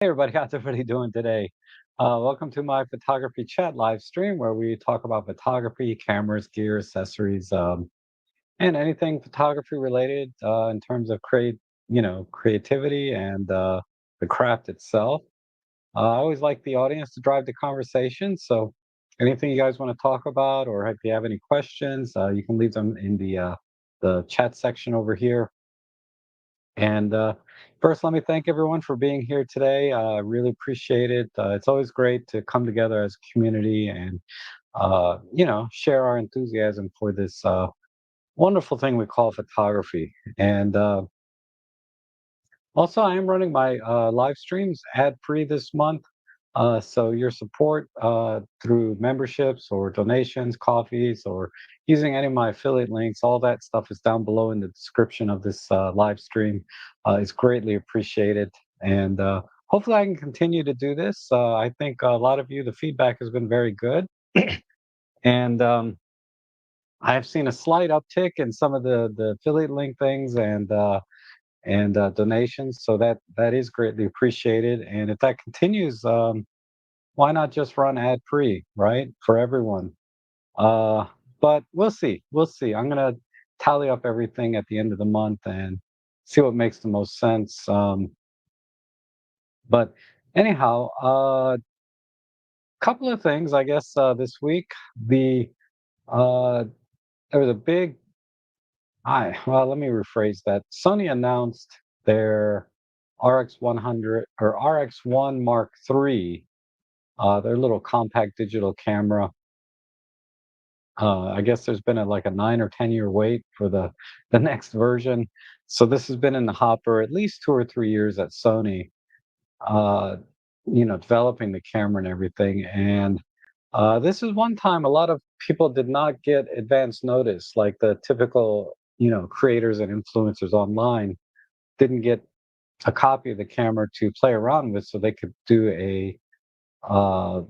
Hey everybody, how's everybody doing today? Welcome to my photography chat live stream where we talk about photography, cameras, gear, accessories, and anything photography related in terms of creativity and the craft itself. I always like the audience to drive the conversation, so anything you guys want to talk about, or if you have any questions, you can leave them in the chat section over here. And first, let me thank everyone for being here today. I really appreciate it. It's always great to come together as a community and, share our enthusiasm for this wonderful thing we call photography. And also, I am running my live streams ad-free this month. So your support through memberships or donations, coffees, or using any of my affiliate links, all that stuff is down below in the description of this live stream. It's greatly appreciated. And hopefully I can continue to do this. I think a lot of you, the feedback has been very good. And I've seen a slight uptick in some of the affiliate link things and donations. So that is greatly appreciated. And if that continues, why not just run ad free, right, for everyone? Uh, but we'll see. We'll see. I'm gonna tally up everything at the end of the month and see what makes the most sense. But anyhow, couple of things, I guess, this week. The uh, there was a big. Let me rephrase that. Sony announced their RX100 or RX1 Mark III, their little compact digital camera. I guess there's been like a 9 or 10 year wait for the next version. So this has been in the hopper at least 2 or 3 years at Sony, uh, developing the camera and everything. And this is one time a lot of people did not get advance notice, like the typical, creators and influencers online didn't get a copy of the camera to play around with, so they could do uh,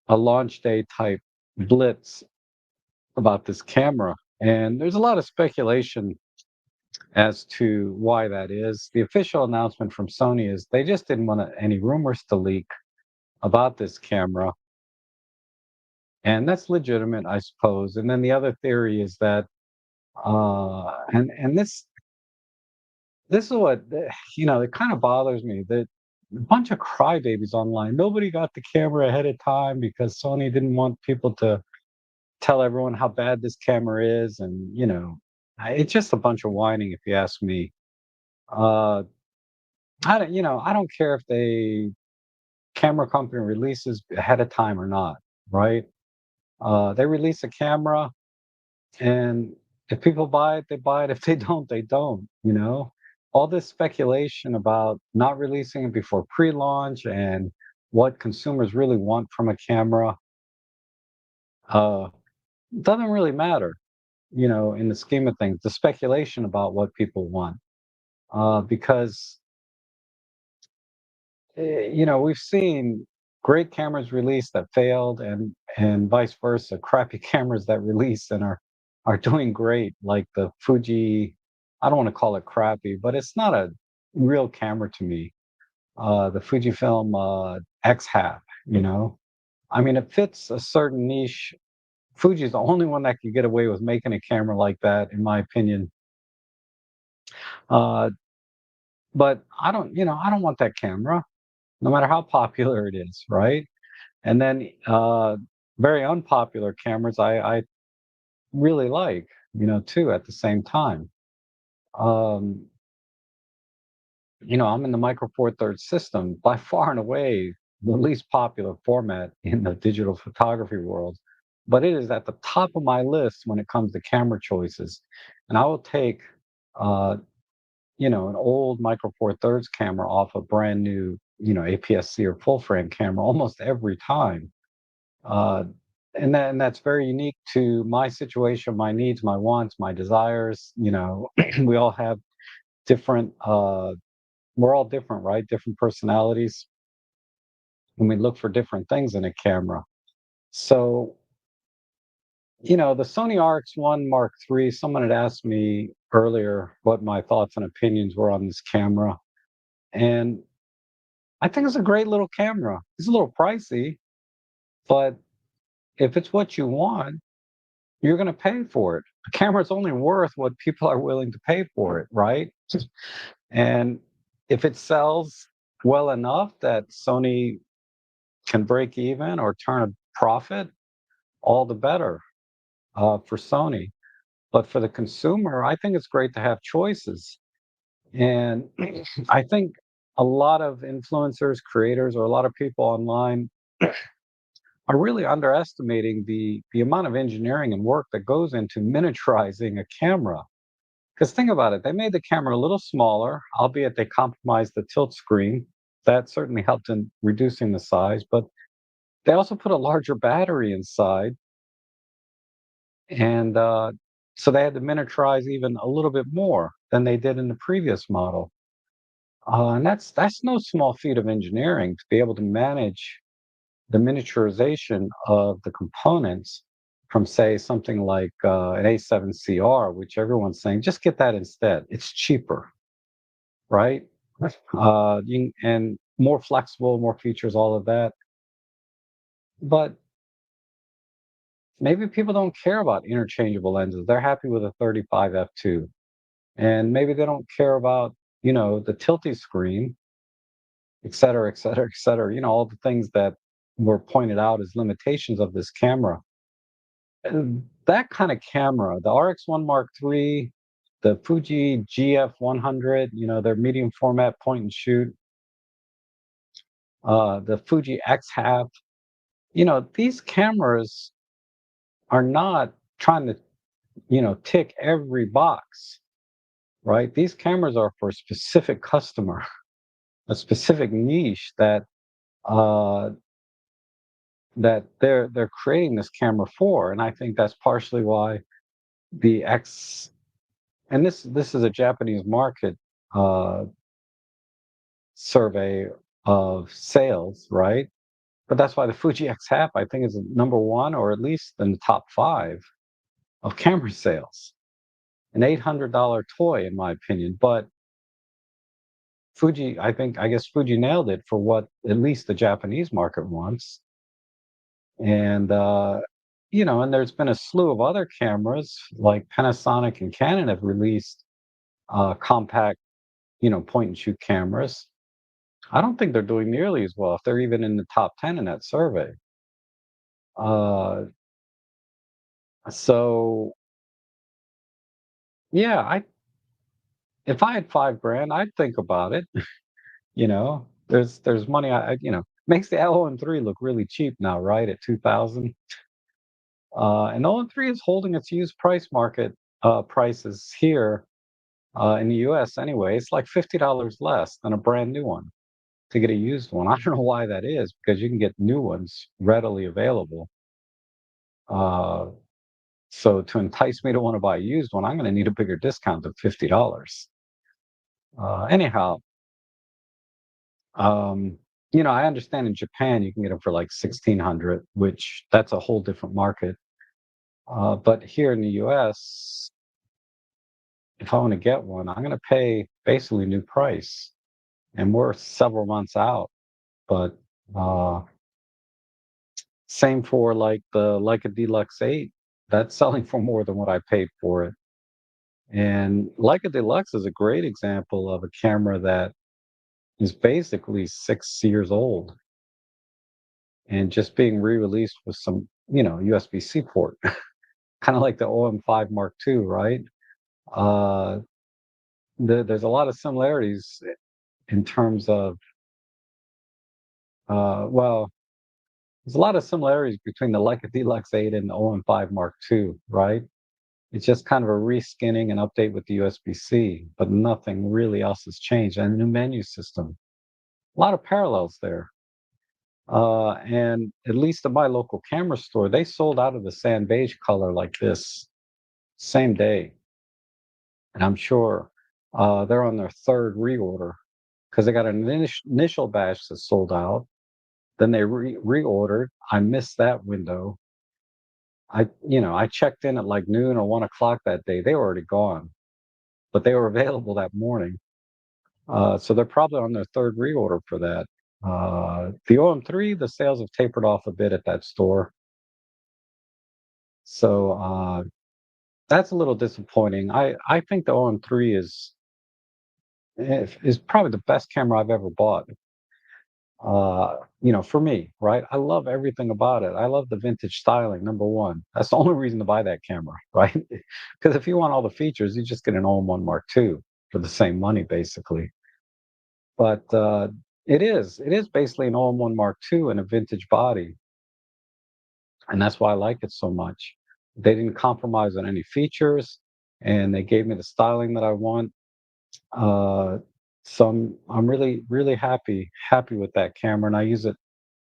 a launch day type blitz about this camera. And there's a lot of speculation as to why that is. The official announcement from Sony is they just didn't want any rumors to leak about this camera. And that's legitimate, I suppose. And then the other theory is that, and this is what it kind of bothers me that a bunch of crybabies online. Nobody got the camera ahead of time because Sony didn't want people to tell everyone how bad this camera is, and it's just a bunch of whining, if you ask me. Uh, I don't care if they camera company releases ahead of time or not, right? They release a camera, and if people buy it, they buy it. If they don't, they don't. All this speculation about not releasing it before pre-launch and what consumers really want from a camera uh, doesn't really matter. In the scheme of things, the speculation about what people want, because we've seen great cameras released that failed, and vice versa, crappy cameras that release and are doing great, like the Fuji. I don't want to call it crappy, but it's not a real camera to me. The Fujifilm X half, I mean, it fits a certain niche. Fuji's the only one that could get away with making a camera like that, in my opinion. Uh, but I don't want that camera, no matter how popular it is, right? And then very unpopular cameras I really like, too, at the same time. Um, I'm in the Micro Four Thirds system, by far and away the least popular format in the digital photography world. But it is at the top of my list when it comes to camera choices. And I will take, uh, an old Micro Four Thirds camera off a brand new, APS-C or full frame camera almost every time. Uh, and that's very unique to my situation, my needs, my wants, my desires. We all have different. We're all different, right? Different personalities, and we look for different things in a camera. So, the Sony RX1 Mark III. Someone had asked me earlier what my thoughts and opinions were on this camera, and I think it's a great little camera. It's a little pricey, but if it's what you want, you're going to pay for it. A camera's only worth what people are willing to pay for it, right? And if it sells well enough that Sony can break even or turn a profit, all the better for Sony. But for the consumer, I think it's great to have choices. And I think a lot of influencers, creators, or a lot of people online are really underestimating the amount of engineering and work that goes into miniaturizing a camera. Because think about it, they made the camera a little smaller, albeit they compromised the tilt screen. That certainly helped in reducing the size, but they also put a larger battery inside, and so they had to miniaturize even a little bit more than they did in the previous model. And that's no small feat of engineering to be able to manage the miniaturization of the components from, say, something like an A7CR, which everyone's saying just get that instead. It's cheaper, right? And more flexible, more features, all of that. But maybe people don't care about interchangeable lenses. They're happy with a 35 f2, and maybe they don't care about the tilty screen, et cetera, et cetera, et cetera. All the things that were pointed out as limitations of this camera. And that kind of camera, the RX1 Mark III, the Fuji GF100, their medium format point and shoot, the Fuji X half, these cameras are not trying to, tick every box, right? These cameras are for a specific customer, a specific niche uh, that they're creating this camera for, and I think that's partially why the X and this is a Japanese market uh, survey of sales, right? But that's why the Fuji X half I think is number one or at least in the top five of camera sales. An $800 toy, in my opinion, but I guess Fuji nailed it for what at least the Japanese market wants. And and there's been a slew of other cameras like Panasonic and Canon have released compact, point and shoot cameras. I don't think they're doing nearly as well if they're even in the top 10 in that survey. Uh, so yeah, if I had 5 grand, I'd think about it. There's money. Makes the LOM3 look really cheap now, right? At 2,000. And LM3 is holding its used price market prices here in the US anyway. It's like $50 less than a brand new one to get a used one. I don't know why that is, because you can get new ones readily available. Uh, so to entice me to want to buy a used one, I'm going to need a bigger discount of $50. Anyhow, um, I understand in Japan you can get them for like 1,600, which that's a whole different market. But here in the US, if I want to get one, I'm going to pay basically new price, and we're several months out. But uh, same for like the Leica Deluxe 8, that's selling for more than what I paid for it. And Leica Deluxe is a great example of a camera that is basically 6 years old and just being re-released with some, USB-C port, kind of like the OM5 Mark II, right? Uh, there's a lot of similarities in terms of, well, there's a lot of similarities between the Leica Deluxe 8 and the OM5 Mark II, right? It's just kind of a reskinning and update with the USB-C, but nothing really else has changed. And a new menu system. A lot of parallels there. And at least at my local camera store, they sold out of the sand beige color like this same day. And I'm sure they're on their third reorder because they got an initial batch that sold out. Then they reordered. I missed that window. I checked in at like noon or 1 o'clock that day. They were already gone, but they were available that morning. So they're probably on their third reorder for that. The OM3, the sales have tapered off a bit at that store, so that's a little disappointing. I think the OM3 is probably the best camera I've ever bought. For me, right? I love everything about it. I love the vintage styling, number one. That's the only reason to buy that camera, right? Because if you want all the features, you just get an OM1 Mark II for the same money, basically. But it is basically an OM1 Mark II in a vintage body, and that's why I like it so much. They didn't compromise on any features, and they gave me the styling that I want. Uh, so I'm really happy with that camera, and I use it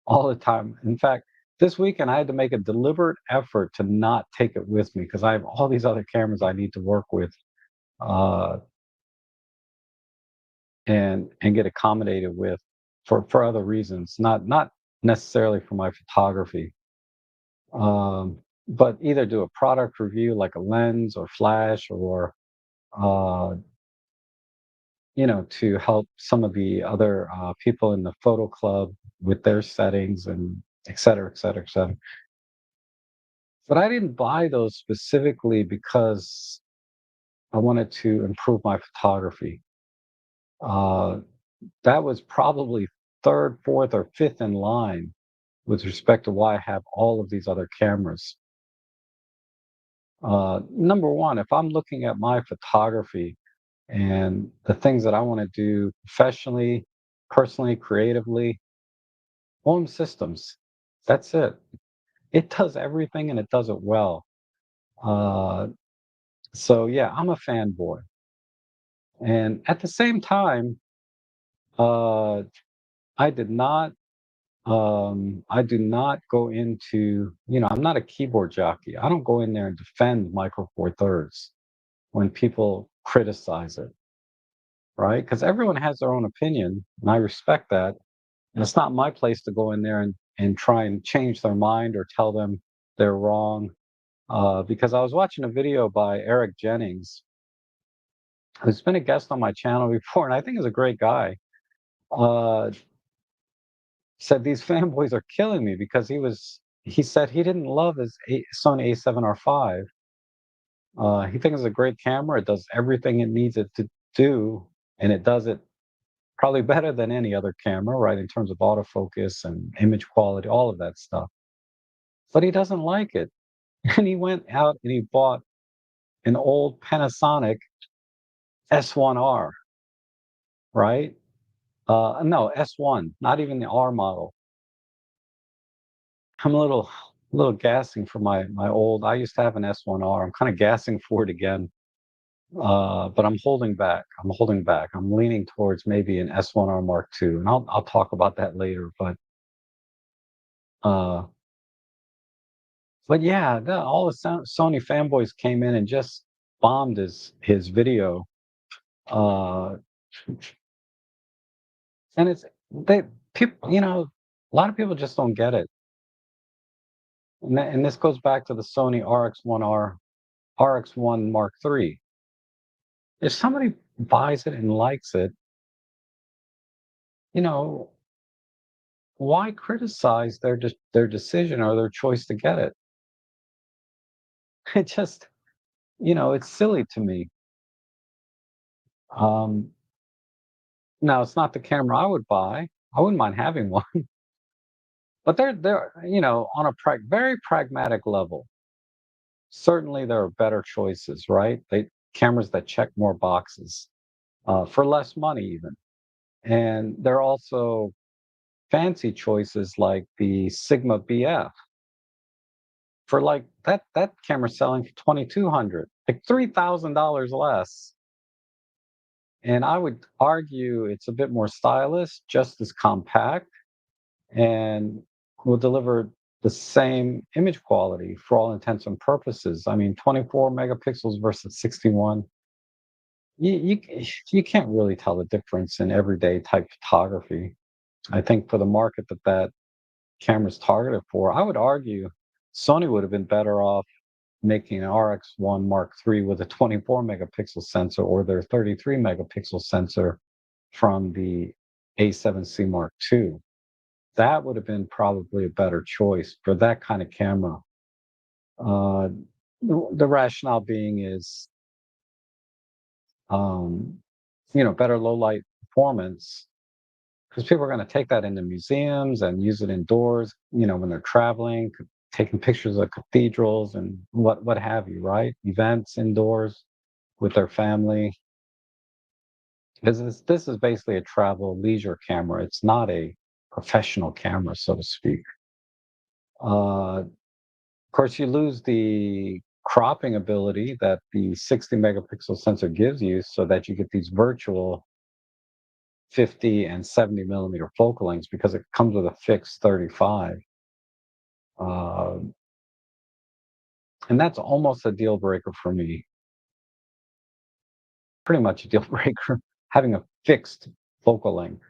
all the time. In fact, this weekend I had to make a deliberate effort to not take it with me because I have all these other cameras I need to work with, uh, and get accommodated with for other reasons, not necessarily for my photography. Um, but either do a product review like a lens or flash, or uh, to help some of the other people in the photo club with their settings and et cetera, et cetera, et cetera. But I didn't buy those specifically because I wanted to improve my photography. Uh, that was probably third, fourth, or fifth in line with respect to why I have all of these other cameras. Number one, if I'm looking at my photography and the things that I want to do professionally, personally, creatively, home systems, that's it. It does everything and it does it well. Uh, so yeah, I'm a fanboy. And at the same time, uh, I did not, I do not go into, I'm not a keyboard jockey. I don't go in there and defend Micro Four Thirds when people criticize it, right? Because everyone has their own opinion, and I respect that. And it's not my place to go in there and try and change their mind or tell them they're wrong. Because I was watching a video by Eric Jennings, who's been a guest on my channel before, and I think is a great guy. Uh, Said these fanboys are killing me because he said he didn't love his Sony A7R5. He thinks it's a great camera. It does everything it needs it to do, and it does it probably better than any other camera, right, in terms of autofocus and image quality, all of that stuff. But he doesn't like it. And he went out and he bought an old Panasonic S1R, right? No, S1, not even the R model. I'm a little gassing for my old. I used to have an S1R. I'm kind of gassing for it again, but I'm holding back. I'm holding back. I'm leaning towards maybe an S1R Mark II, and I'll talk about that later. Uh, but yeah, all the Sony fanboys came in and just bombed his video, uh, and they people, a lot of people just don't get it, and this goes back to the Sony RX1 Mark III. If somebody buys it and likes it, you know, why criticize their decision or their choice to get it? It just, it's silly to me. Um, Now it's not the camera I would buy. I wouldn't mind having one, but they're on a very pragmatic level. Certainly, there are better choices, right? They cameras that check more boxes for less money, even, and there are also fancy choices like the Sigma BF for like that camera selling for 2,200, like $3,000 less. And I would argue it's a bit more stylish, just as compact, and will deliver the same image quality for all intents and purposes. I mean, 24 megapixels versus 61. You can't really tell the difference in everyday type photography. I think for the market that camera's targeted for, I would argue Sony would have been better off making an RX1 Mark III with a 24 megapixel sensor or their 33 megapixel sensor from the A7C Mark II. that would have been probably a better choice for that kind of camera. Uh, the rationale being is, um, better low light performance because people are going to take that into museums and use it indoors, when they're traveling, taking pictures of cathedrals and what have you, right? Events indoors with their family. This is basically a travel leisure camera. It's not a professional camera, so to speak. Of course, you lose the cropping ability that the 60 megapixel sensor gives you, so that you get these virtual 50 and 70 millimeter focal lengths because it comes with a fixed 35. Uh, and that's almost a deal breaker for me. Pretty much a deal breaker, having a fixed focal length.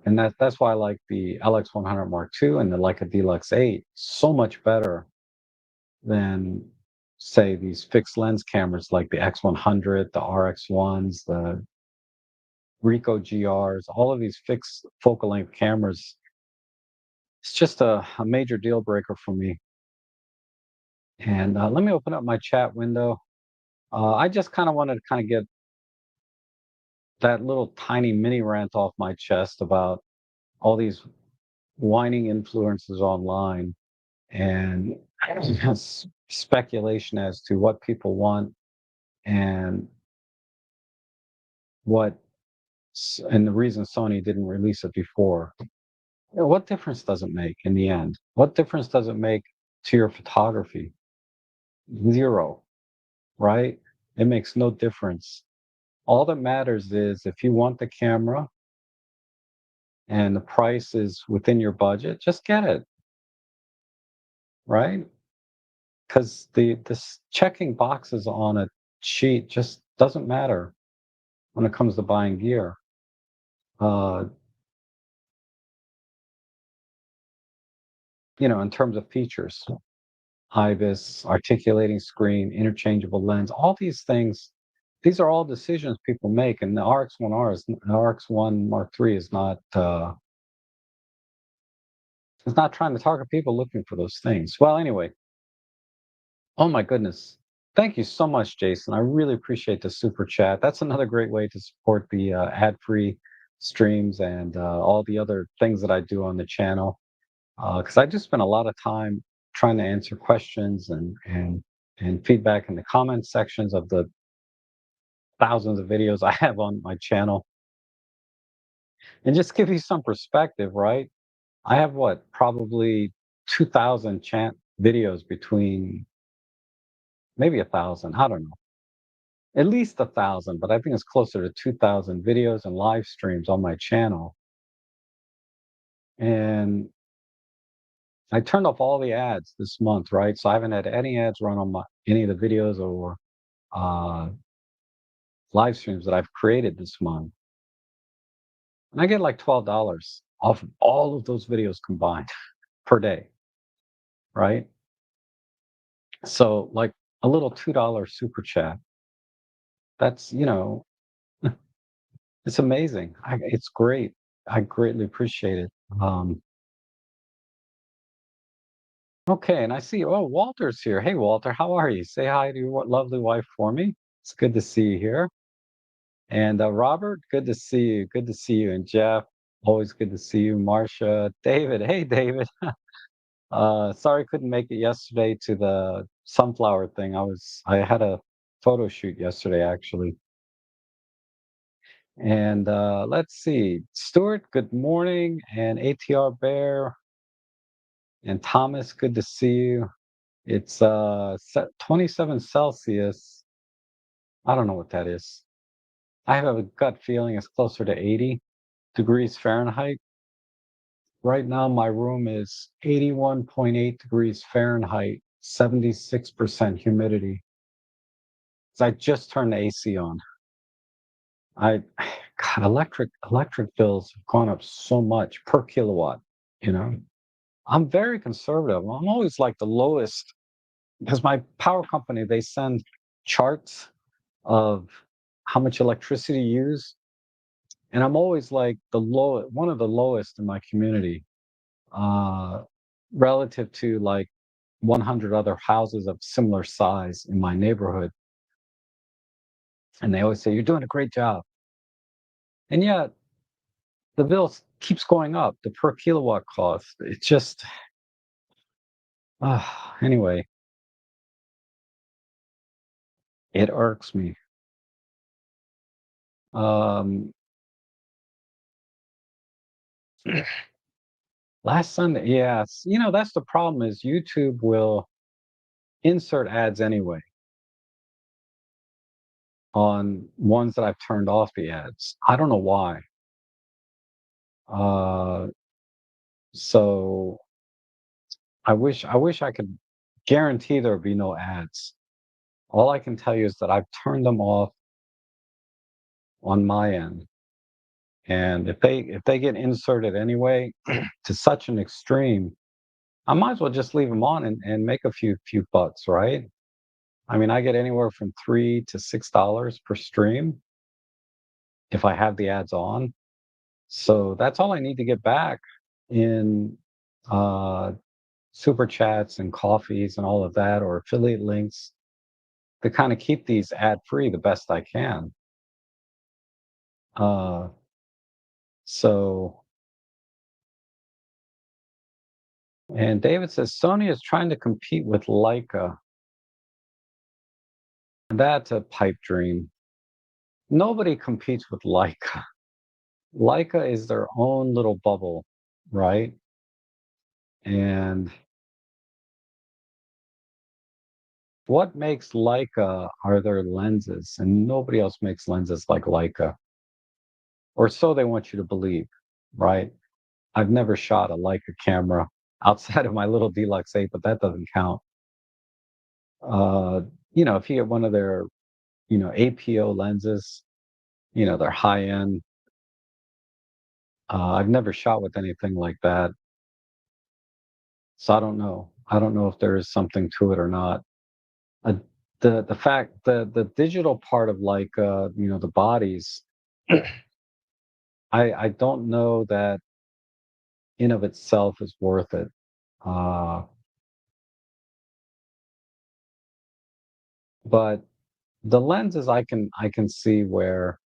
And that's why I like the LX100 Mark II and the Leica Deluxe 8 so much better than, say, these fixed lens cameras like the X100, the RX1s, the Ricoh GRs, all of these fixed focal length cameras. It's just a major deal breaker for me. And let me open up my chat window. I just kind of wanted to kind of get that little tiny mini rant off my chest about all these whining influencers online and speculation as to what people want and and the reason Sony didn't release it before. What difference does it make in the end? What difference does it make to your photography? Zero, right? It makes no difference. All that matters is if you want the camera and the price is within your budget, just get it, right? Because this checking boxes on a sheet just doesn't matter when it comes to buying gear. Uh, in terms of features, IBIS, articulating screen, interchangeable lens, all these things. These are all decisions people make, and the RX1 Mark III is not trying to target people looking for those things. Well, anyway, oh my goodness. Thank you so much, Jason. I really appreciate the super chat. That's another great way to support the ad-free streams and all the other things that I do on the channel. Because I just spend a lot of time trying to answer questions and feedback in the comment sections of the thousands of videos I have on my channel. And just give you some perspective, right? I have probably 2,000 videos between maybe 1,000. I don't know. At least 1,000, but I think it's closer to 2,000 videos and live streams on my channel. And I turned off all the ads this month, right? So I haven't had any ads run on any of the videos or uh, live streams that I've created this month. And I get like $12 off of all of those videos combined per day, right? So like a little $2 super chat. That's, it's amazing. It's great. I greatly appreciate it. Okay, and I see, oh, Walter's here. Hey, Walter, how are you? Say hi to your lovely wife for me. It's good to see you here. And Robert, good to see you. Good to see you. And Jeff, always good to see you. Marcia, David, hey, David. Sorry couldn't make it yesterday to the sunflower thing. I had a photo shoot yesterday, actually. And let's see, Stuart, good morning. And ATR Bear and Thomas, good to see you. It's 27 Celsius. I don't know what that is. I have a gut feeling it's closer to 80 degrees Fahrenheit. Right now, my room is 81.8 degrees Fahrenheit, 76% humidity. So I just turned the AC on. I, God, electric bills have gone up so much per kilowatt. You know, I'm very conservative. I'm always like the lowest because my power company, they send charts of how much electricity you use and I'm always like one of the lowest in my community, uh, relative to like 100 other houses of similar size in my neighborhood. And they always say, "You're doing a great job." And yet the bill keeps going up, the per kilowatt cost. It's just, anyway, it irks me. Um, Last Sunday, yes, that's the problem is YouTube will insert ads anyway on ones that I've turned off the ads. I don't know why. Uh, so I wish I could guarantee there would be no ads. All I can tell you is that I've turned them off on my end. And if they get inserted anyway to such an extreme, I might as well just leave them on and make a few bucks, right? I mean, I get anywhere from $3 to $6 per stream if I have the ads on. So that's all I need to get back in uh, super chats and coffees and all of that, or affiliate links to kind of keep these ad free the best I can. Uh, so, and David says Sony is trying to compete with Leica. That's a pipe dream. Nobody competes with Leica. Leica is their own little bubble, right? And what makes Leica are their lenses, and nobody else makes lenses like Leica, or so they want you to believe, right? I've never shot a Leica camera outside of my little Deluxe 8, but that doesn't count. Uh, if you get one of their, APO lenses, they're high end. I've never shot with anything like that, so I don't know. I don't know if there is something to it or not. Uh, the digital part of like the bodies, I don't know that in of itself is worth it. Uh, but the lenses I can see where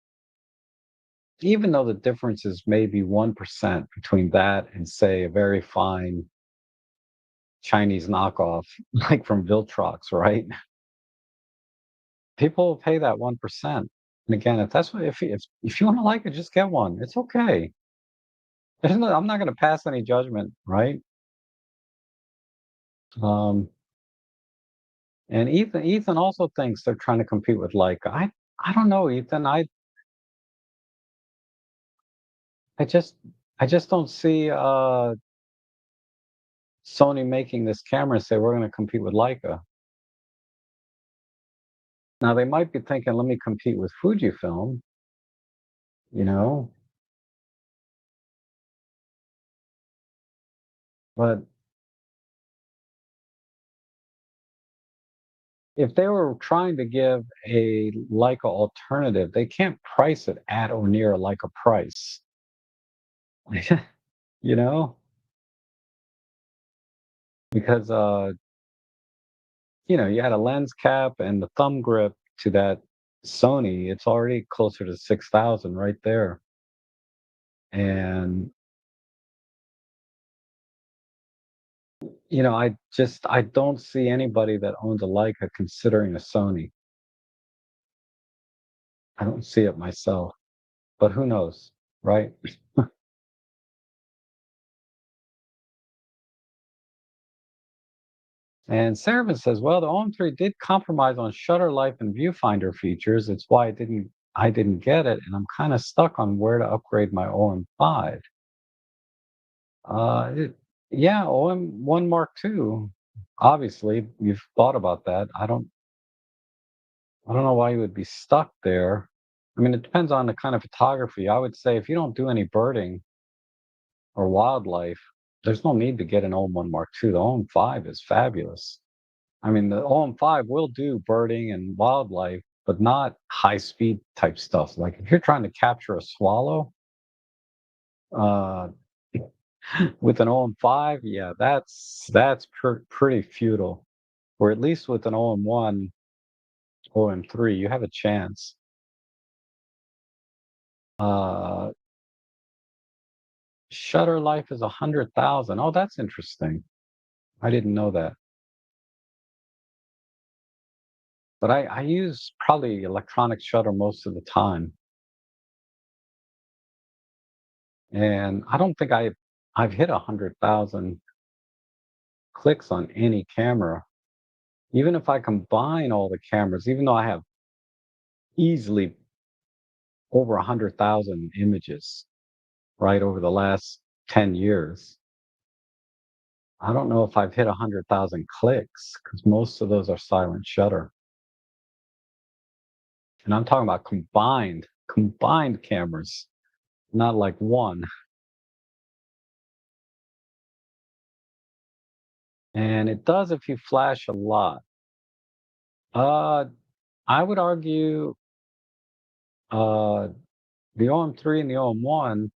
even though the difference is maybe 1% between that and say a very fine Chinese knockoff like from Viltrox, right? People will pay that 1%. And again, if that's what if you want to like it, just get one. It's okay. I'm not going to pass any judgment, right? Um, and Ethan also thinks they're trying to compete with Leica. I don't know, Ethan. I just I just don't see Sony making this camera and say we're going to compete with Leica. Now they might be thinking, let me compete with Fujifilm, you know, but if they were trying to give a Leica alternative, they can't price it at or near a Leica price. you know, because you had a lens cap and the thumb grip to that Sony, it's already closer to 6,000 right there. And I don't see anybody that owns a Leica considering a Sony. I don't see it myself, but who knows, right? And Sarah says, well, the OM3 did compromise on shutter life and viewfinder features. It's why I didn't get it, and I'm kind of stuck on where to upgrade my OM5. Uh, it, yeah, OM1 Mark II. Obviously, you've thought about that. I don't know why you would be stuck there. I mean, it depends on the kind of photography. I would say if you don't do any birding or wildlife, there's no need to get an OM1 Mark II. The OM5 is fabulous. I mean, the OM5 will do birding and wildlife, but not high speed type stuff. Like if you're trying to capture a swallow uh, with an OM5, yeah, that's pretty futile. Or at least with an OM1, OM3, you have a chance. Uh, Shutter life is 100,000. Oh, that's interesting. I didn't know that. But I use probably electronic shutter most of the time, and I don't think I've hit 100,000 clicks on any camera. Even if I combine all the cameras, even though I have easily over 100,000 images, right, over the last 10 years, I don't know if I've hit 100,000 clicks because most of those are silent shutter. And I'm talking about combined cameras, not like one. And it does if you flash a lot. Uh, I would argue uh, the OM3 and the OM1,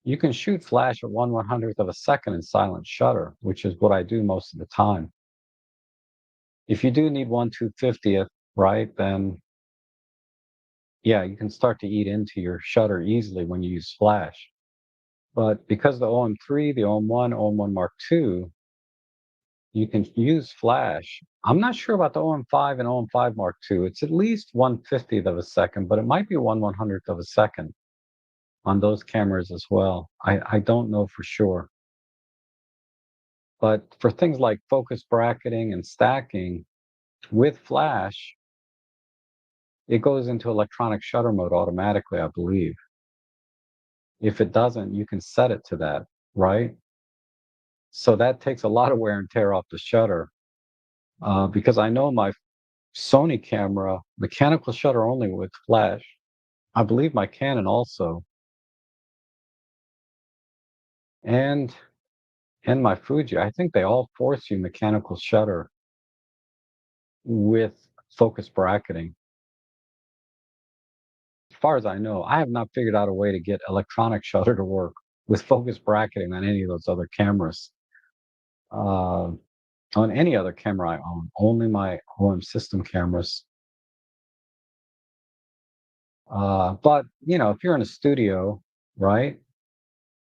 you can shoot flash at 1/100th of a second in silent shutter, which is what I do most of the time. If you do need 1/250th, right, then yeah, you can start to eat into your shutter easily when you use flash. But because the OM3, the OM1, OM1 Mark II, you can use flash. I'm not sure about the OM5 and OM5 Mark II. It's at least 1/50th of a second, but it might be 1/100th of a second on those cameras as well. I don't know for sure. But for things like focus bracketing and stacking with flash, it goes into electronic shutter mode automatically, I believe. If it doesn't, you can set it to that, right? So that takes a lot of wear and tear off the shutter. Because I know my Sony camera, mechanical shutter only with flash. I believe my Canon also, and my Fuji. I think they all force you mechanical shutter with focus bracketing. As far as I know, I have not figured out a way to get electronic shutter to work with focus bracketing on any of those other cameras. Uh, on any other camera I own, only my OM system cameras. But if you're in a studio, right,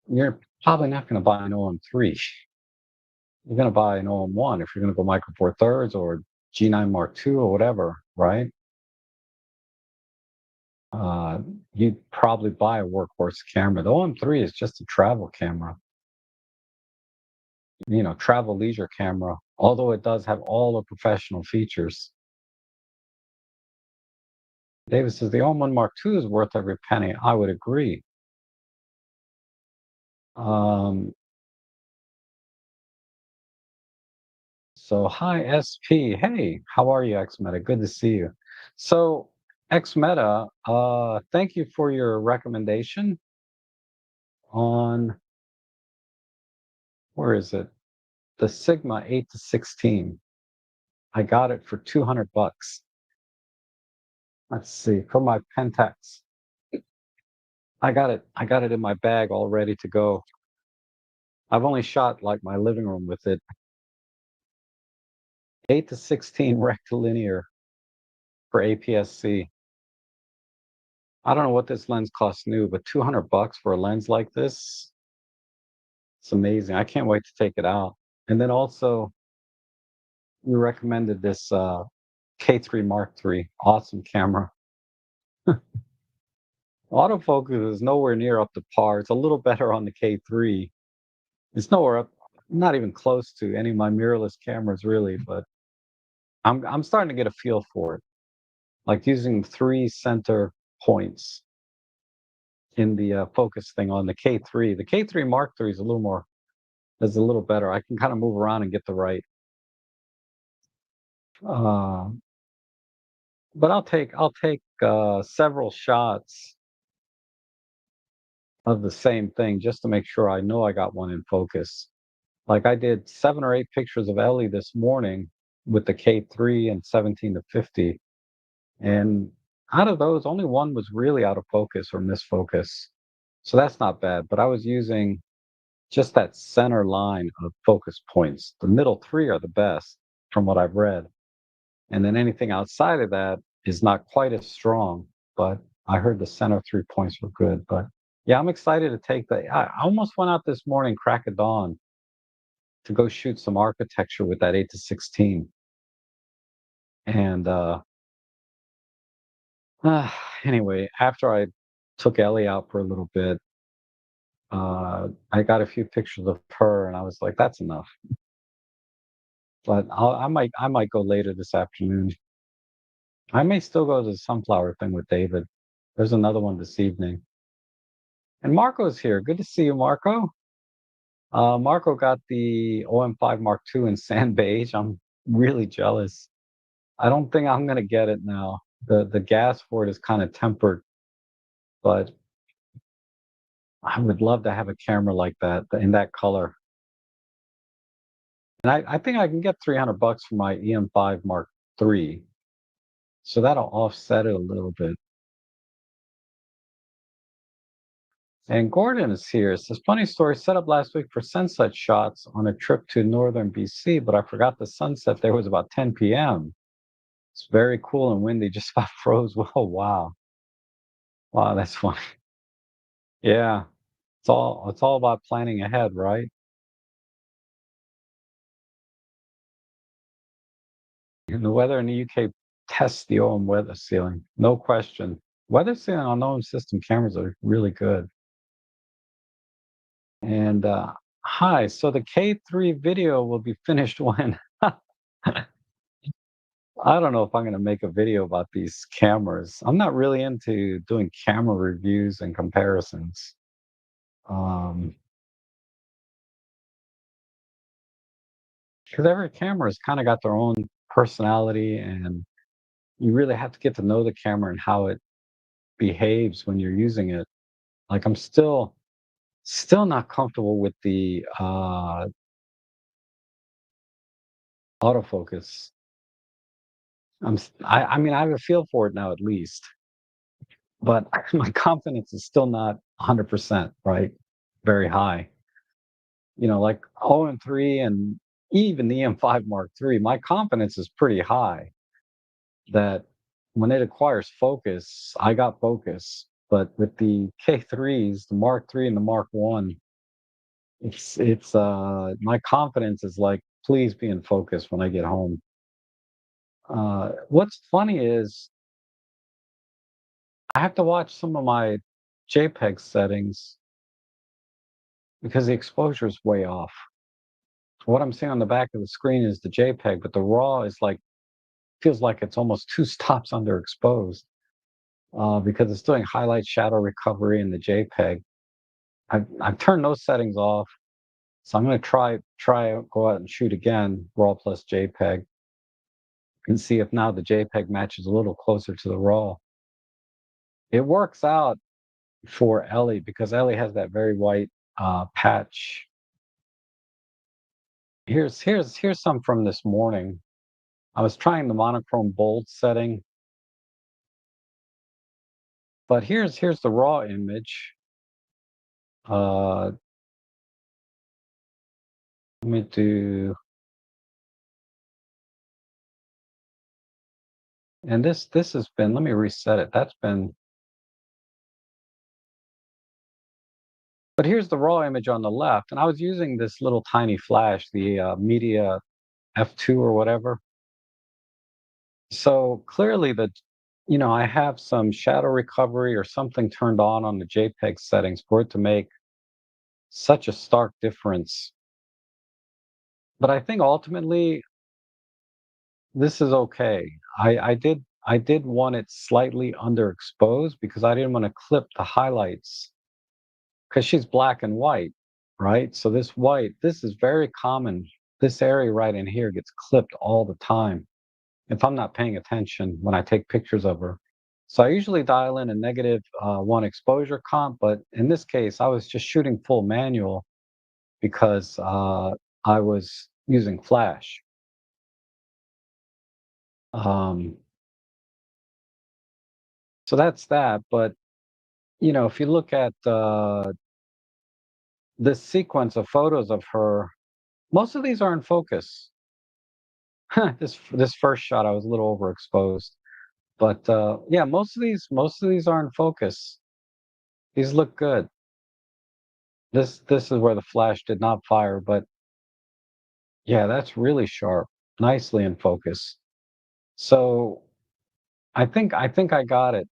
you're probably not going to buy an OM3. You're going to buy an OM1 if you're going to go Micro Four Thirds or G9 Mark II or whatever, right? Uh, you'd probably buy a workhorse camera. The OM3 is just a travel camera, travel leisure camera, although it does have all the professional features. Davis says the OM1 Mark II is worth every penny. I would agree. Um, so hi SP. Hey, how are you, XMeta? Good to see you. So XMeta, thank you for your recommendation on, where is it? The Sigma 8 to 16. I got it for 200 bucks. Let's see, for my Pentax. I got it in my bag all ready to go. I've only shot like my living room with it. 8 to 16 rectilinear for APS-C. I don't know what this lens costs new, but 200 bucks for a lens like this, it's amazing. I can't wait to take it out. And then also, you recommended this K3 Mark III. Awesome camera. Autofocus is nowhere near up to par. It's a little better on the K3. It's nowhere up, not even close to any of my mirrorless cameras, really. But I'm starting to get a feel for it, like using 3 center points in the focus thing on the K3. The K3 Mark III is a little better. I can kind of move around and get the right. Uh, but I'll take several shots of the same thing just to make sure I know I got one in focus. Like I did 7 or 8 pictures of Ellie this morning with the K3 and 17 to 50, And out of those, only one was really out of focus or misfocus. So that's not bad. But I was using just that center line of focus points. The middle three are the best from what I've read. And then anything outside of that is not quite as strong. But I heard the center 3 points were good. But yeah, I'm excited to take the. I almost went out this morning, crack of dawn, to go shoot some architecture with that 8 to 16. And anyway, after I took Ellie out for a little bit, I got a few pictures of her, and I was like, "That's enough." But I might go later this afternoon. I may still go to the sunflower thing with David. There's another one this evening, and Marco's here. Good to see you, Marco. Marco got the OM5 Mark II in sand beige. I'm really jealous. I don't think I'm gonna get it now. The gas for it is kind of tempered, but I would love to have a camera like that in that color. And I think I can get 300 bucks for my EM5 Mark III, so that'll offset it a little bit. And Gordon is here. It says, funny story, set up last week for sunset shots on a trip to northern BC, but I forgot the sunset there was about 10 p.m. It's very cool and windy, just about froze. Well, wow. Wow, that's funny. Yeah, it's all about planning ahead, right? And the weather in the UK tests the OM weather ceiling, no question. Weather ceiling on OM system cameras are really good. And hi, so the K3 video will be finished when? I don't know if I'm going to make a video about these cameras. I'm not really into doing camera reviews and comparisons. Um, because every camera's kind of got their own personality, and you really have to get to know the camera and how it behaves when you're using it. Like I'm still not comfortable with the autofocus. I mean, I have a feel for it now at least, but my confidence is still not 100%, right? Very high. Like OM3 and even the M5 Mark III, my confidence is pretty high that when it acquires focus, I got focus. But with the K3s, the Mark III and the Mark One, it's my confidence is like, please be in focus when I get home. What's funny is I have to watch some of my JPEG settings because the exposure is way off. What I'm seeing on the back of the screen is the JPEG, but the RAW is like feels like it's almost two stops underexposed because it's doing highlight shadow recovery in the JPEG. I've turned those settings off, so I'm going to try go out and shoot again RAW plus JPEG and see if now the JPEG matches a little closer to the RAW. It works out for Ellie because Ellie has that very white patch. Here's some from this morning. I was trying the monochrome bold setting, but here's the raw image. Uh, let me do, and this has been. Let me reset it. That's been. But here's the raw image on the left, and I was using this little tiny flash, the Media F2 or whatever. So clearly, I have some shadow recovery or something turned on the JPEG settings for it to make such a stark difference. But I think ultimately this is okay. I did want it slightly underexposed because I didn't want to clip the highlights because she's black and white, right? So this is very common. This area right in here gets clipped all the time if I'm not paying attention when I take pictures of her. So I usually dial in a negative one exposure comp, but in this case, I was just shooting full manual because I was using flash. Um, So that's that. But if you look at this sequence of photos of her, most of these are in focus. This first shot, I was a little overexposed, but yeah, most of these are in focus. These look good. This is where the flash did not fire, but yeah, that's really sharp, nicely in focus. So I think I got it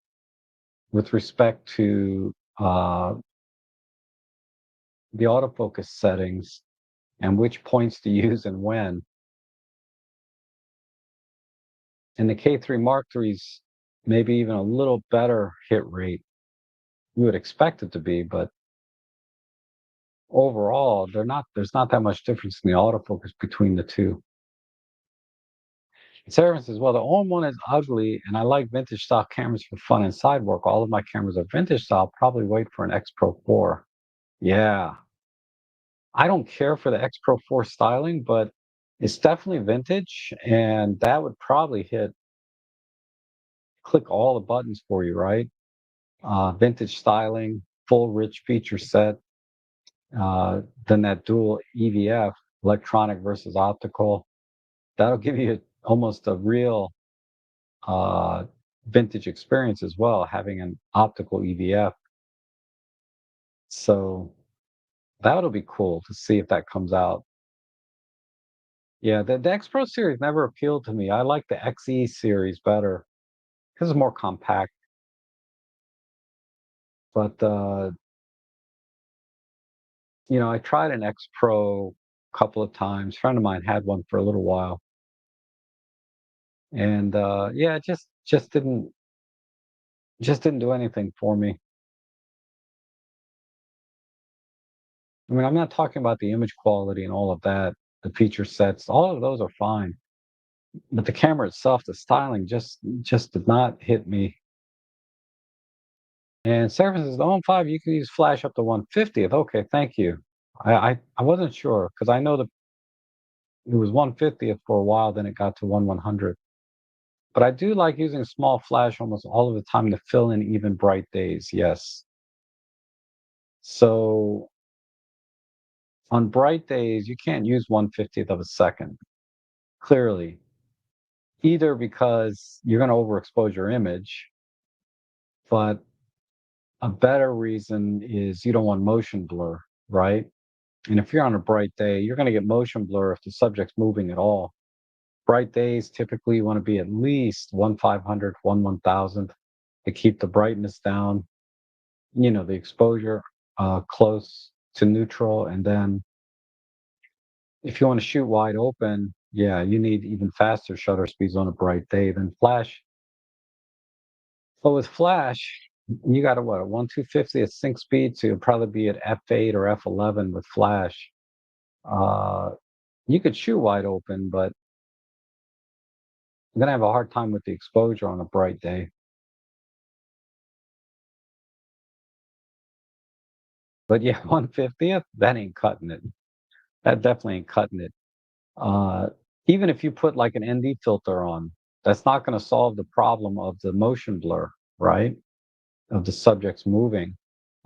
with respect to the autofocus settings and which points to use and when. And the K3 Mark III's maybe even a little better hit rate. You would expect it to be, but overall, there's not that much difference in the autofocus between the two. Sarah says, well, the OM one is ugly, and I like vintage style cameras for fun and side work. All of my cameras are vintage style. Probably wait for an X Pro 4. Yeah, I don't care for the X Pro 4 styling, but it's definitely vintage, and that would probably click all the buttons for you, right? Vintage styling, full rich feature set, then that dual EVF, electronic versus optical. That'll give you almost a real uh, vintage experience as well, having an optical EVF. So that'll be cool to see if that comes out. Yeah, the X Pro series never appealed to me. I like the XE series better because it's more compact. But I tried an X Pro a couple of times. A friend of mine had one for a little while, and yeah, it just didn't do anything for me. I mean, I'm not talking about the image quality and all of that, the feature sets. All of those are fine, but the camera itself, the styling just did not hit me. And Sarah says, the OM5, you can use flash up to 150th. Okay, thank you. I wasn't sure because I know that it was 150th for a while, then it got to 1/100th. But I do like using small flash almost all of the time to fill in even bright days. Yes. So on bright days, you can't use 1/50th of a second, clearly, either because you're going to overexpose your image, but a better reason is you don't want motion blur, right? And if you're on a bright day, you're going to get motion blur if the subject's moving at all. Bright days, typically you want to be at least 1/500, 1/1000 to keep the brightness down, the exposure close to neutral. And then if you want to shoot wide open, yeah, you need even faster shutter speeds on a bright day than flash. But with flash, you got what, a 1/250 at sync speed, so you'll probably be at f8 or f11 with flash. Uh, you could shoot wide open, but I'm gonna have a hard time with the exposure on a bright day. But yeah, 1/50th, that ain't cutting it. That definitely ain't cutting it. Uh, Even if you put like an ND filter on, that's not going to solve the problem of the motion blur, right? Of the subjects moving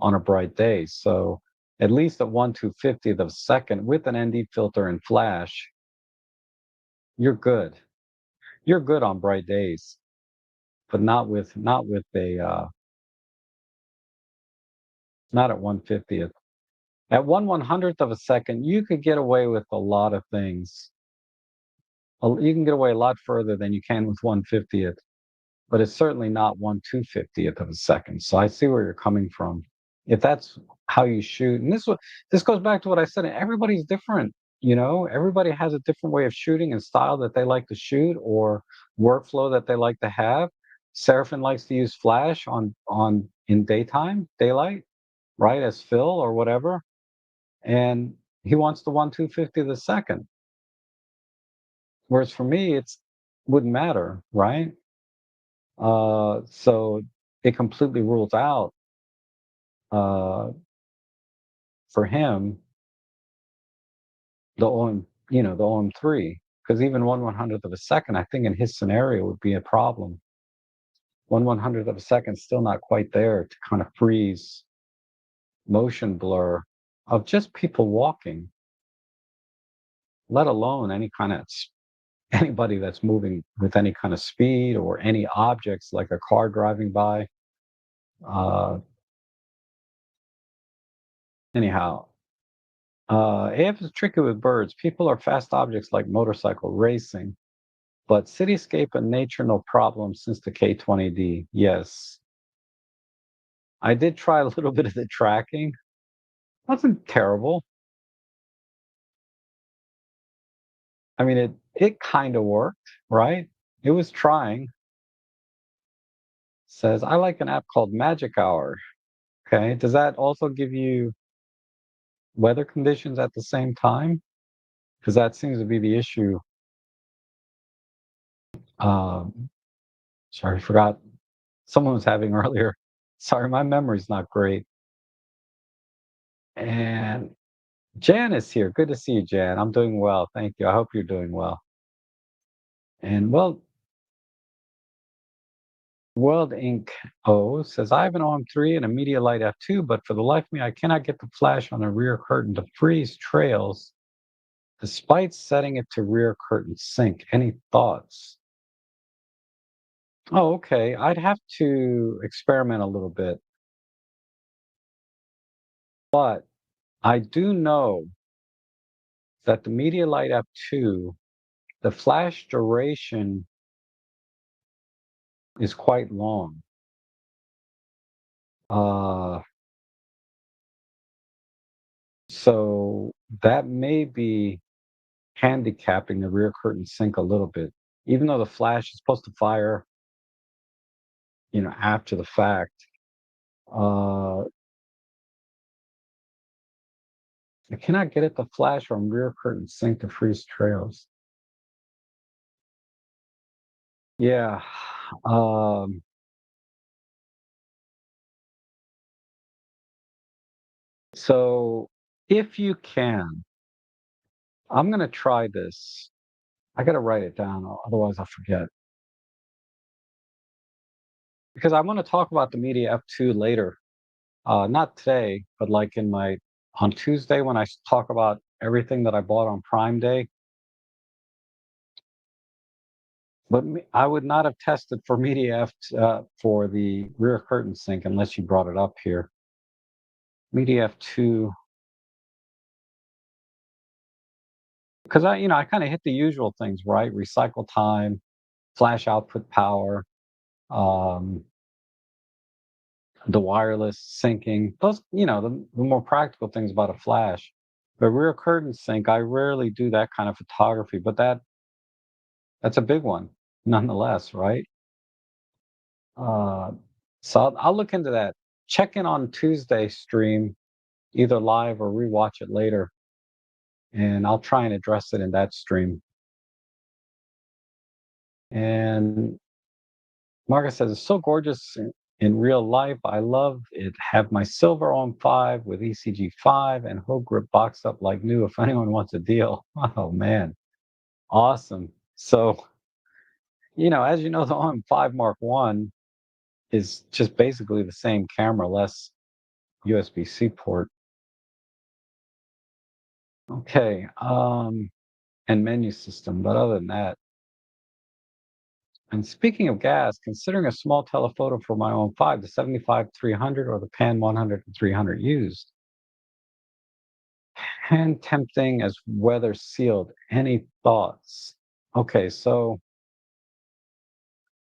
on a bright day. So at least at 1/250th of a second with an ND filter and flash, you're good. You're good on bright days, but not with a not at 1/50th. At 1/100th of a second, you could get away with a lot of things. You can get away a lot further than you can with 1/50th, but it's certainly not 1/250th of a second. So I see where you're coming from. If that's how you shoot, and this goes back to what I said. Everybody's different. Everybody has a different way of shooting and style that they like to shoot or workflow that they like to have. Seraphin likes to use flash on in daylight, right, as fill or whatever, and he wants the 1/250th of a second. Whereas for me, it's wouldn't matter, right? So it completely rules out uh, for him the the OM3, because even 1/100th of a second, I think in his scenario would be a problem. 1/100th of a second, still not quite there to kind of freeze motion blur of just people walking, let alone anybody that's moving with any kind of speed or any objects like a car driving by. Uh, anyhow, AF is tricky with birds. People are fast objects like motorcycle racing, but cityscape and nature no problem since the K20D. Yes, I did try a little bit of the tracking. Wasn't terrible. I mean, it kind of worked, right? It was trying. Says I like an app called Magic Hour. Okay, does that also give you weather conditions at the same time? Because that seems to be the issue. Um, sorry, I forgot. Someone was having earlier. Sorry, my memory's not great. And Jan is here. Good to see you, Jan. I'm doing well. Thank you. I hope you're doing well. And well, World Inc. O says I have an OM3 and a Media Light F2, but for the life of me, I cannot get the flash on the rear curtain to freeze trails despite setting it to rear curtain sync. Any thoughts? Oh, okay. I'd have to experiment a little bit, but I do know that the Media Light F2, the flash duration is quite long. Uh, so that may be handicapping the rear curtain sync a little bit, even though the flash is supposed to fire, after the fact. Uh, I cannot get it to flash from rear curtain sync to freeze trails. Yeah. Um, so if you can, I'm gonna try this. I gotta write it down, otherwise I'll forget. Because I want to talk about the Media F2 later. Not today, but like on Tuesday when I talk about everything that I bought on Prime Day. But I would not have tested for Media F for the rear curtain sync unless you brought it up here. Media F2, because I kind of hit the usual things, right? Recycle time, flash output power, um, the wireless syncing. Those, the more practical things about a flash. But rear curtain sync, I rarely do that kind of photography, but that's a big one, nonetheless, right? Uh, so I'll look into that. Check in on Tuesday stream, either live or rewatch it later, and I'll try and address it in that stream. And Margaret says it's so gorgeous in real life. I love it. Have my silver on 5 with ECG 5 and whole grip boxed up like new. If anyone wants a deal, oh man, awesome. So as you know, the OM5 Mark I is just basically the same camera, less USB-C port. Okay, and menu system, but other than that, and speaking of gas, considering a small telephoto for my own 5, the 75-300 or the Pan 100 and 300 used, and tempting as weather sealed. Any thoughts? Okay, so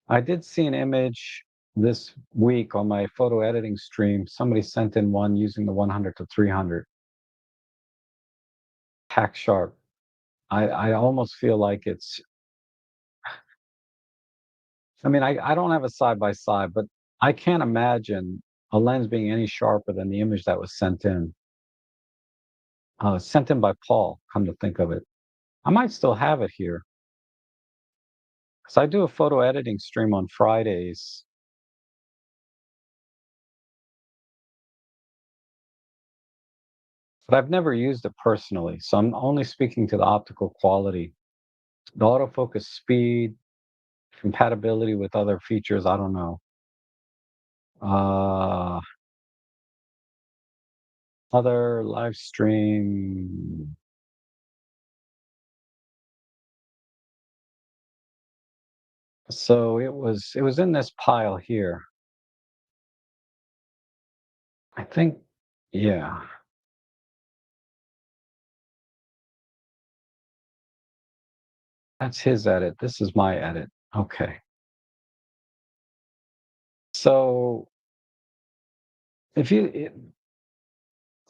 I did see an image this week on my photo editing stream. Somebody sent in one using the 100 to 300 tack sharp. I almost feel like I mean, I don't have a side by side, but I can't imagine a lens being any sharper than the image that was sent in by Paul, come to think of it. I might still have it here because I do a photo editing stream on Fridays. But I've never used it personally, so I'm only speaking to the optical quality. The autofocus speed, compatibility with other features, I don't know. Uh, other live stream. So it was in this pile here. I think, yeah, that's his edit. This is my edit. Okay. So if you,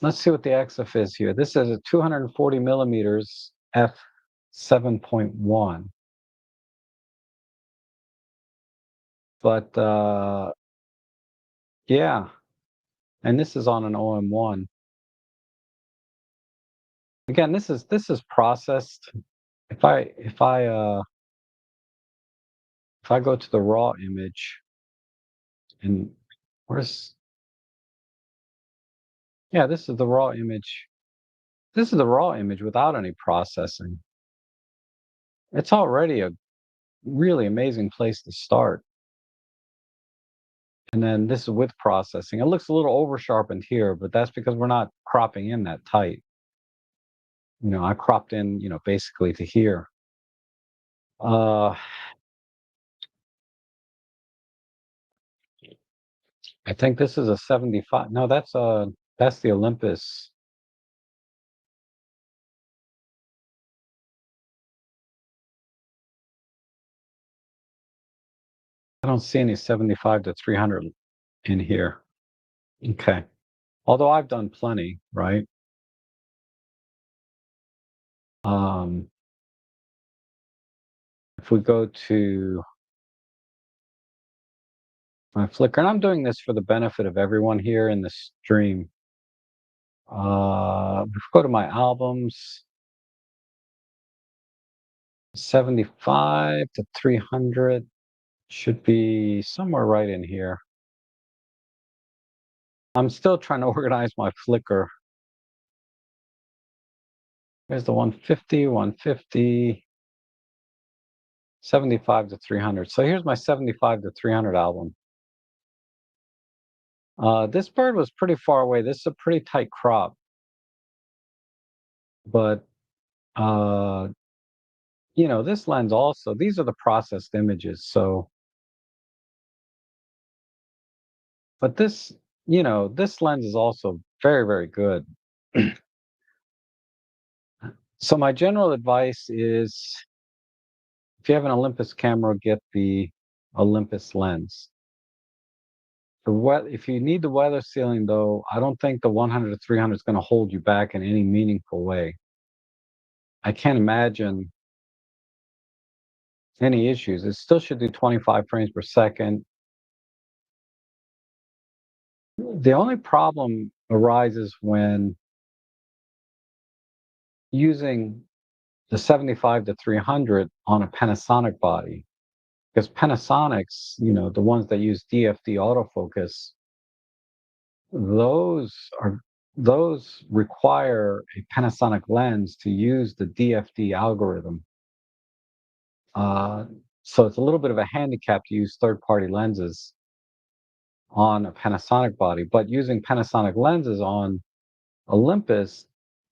let's see what the EXIF is here. This is a 240 millimeters f 7.1, but yeah, and this is on an OM1. Again, this is processed. If I go to the raw image and where's yeah, this is the raw image. This is the raw image without any processing. It's already a really amazing place to start. And then this is with processing. It looks a little over sharpened here, but that's because we're not cropping in that tight. I cropped in, basically to here. Uh, I think this is a 75. No, that's the Olympus. I don't see any 75 to 300 in here. Okay. Although I've done plenty, right? Um, if we go to my Flickr, and I'm doing this for the benefit of everyone here in the stream. If we go to my albums, 75 to 300 should be somewhere right in here. I'm still trying to organize my Flickr. There's the 150, 150, 75 to 300. So here's my 75 to 300 album. This bird was pretty far away. This is a pretty tight crop, but uh, this lens also, these are the processed images. So, but this lens is also very, very good. So my general advice is if you have an Olympus camera, get the Olympus lens. If you need the weather sealing, though, I don't think the 100 to 300 is going to hold you back in any meaningful way. I can't imagine any issues. It still should do 25 frames per second. The only problem arises when using the 75 to 300 on a Panasonic body, because Panasonics, the ones that use DFD autofocus, those are those require a Panasonic lens to use the DFD algorithm. Uh, so it's a little bit of a handicap to use third-party lenses on a Panasonic body, but using Panasonic lenses on Olympus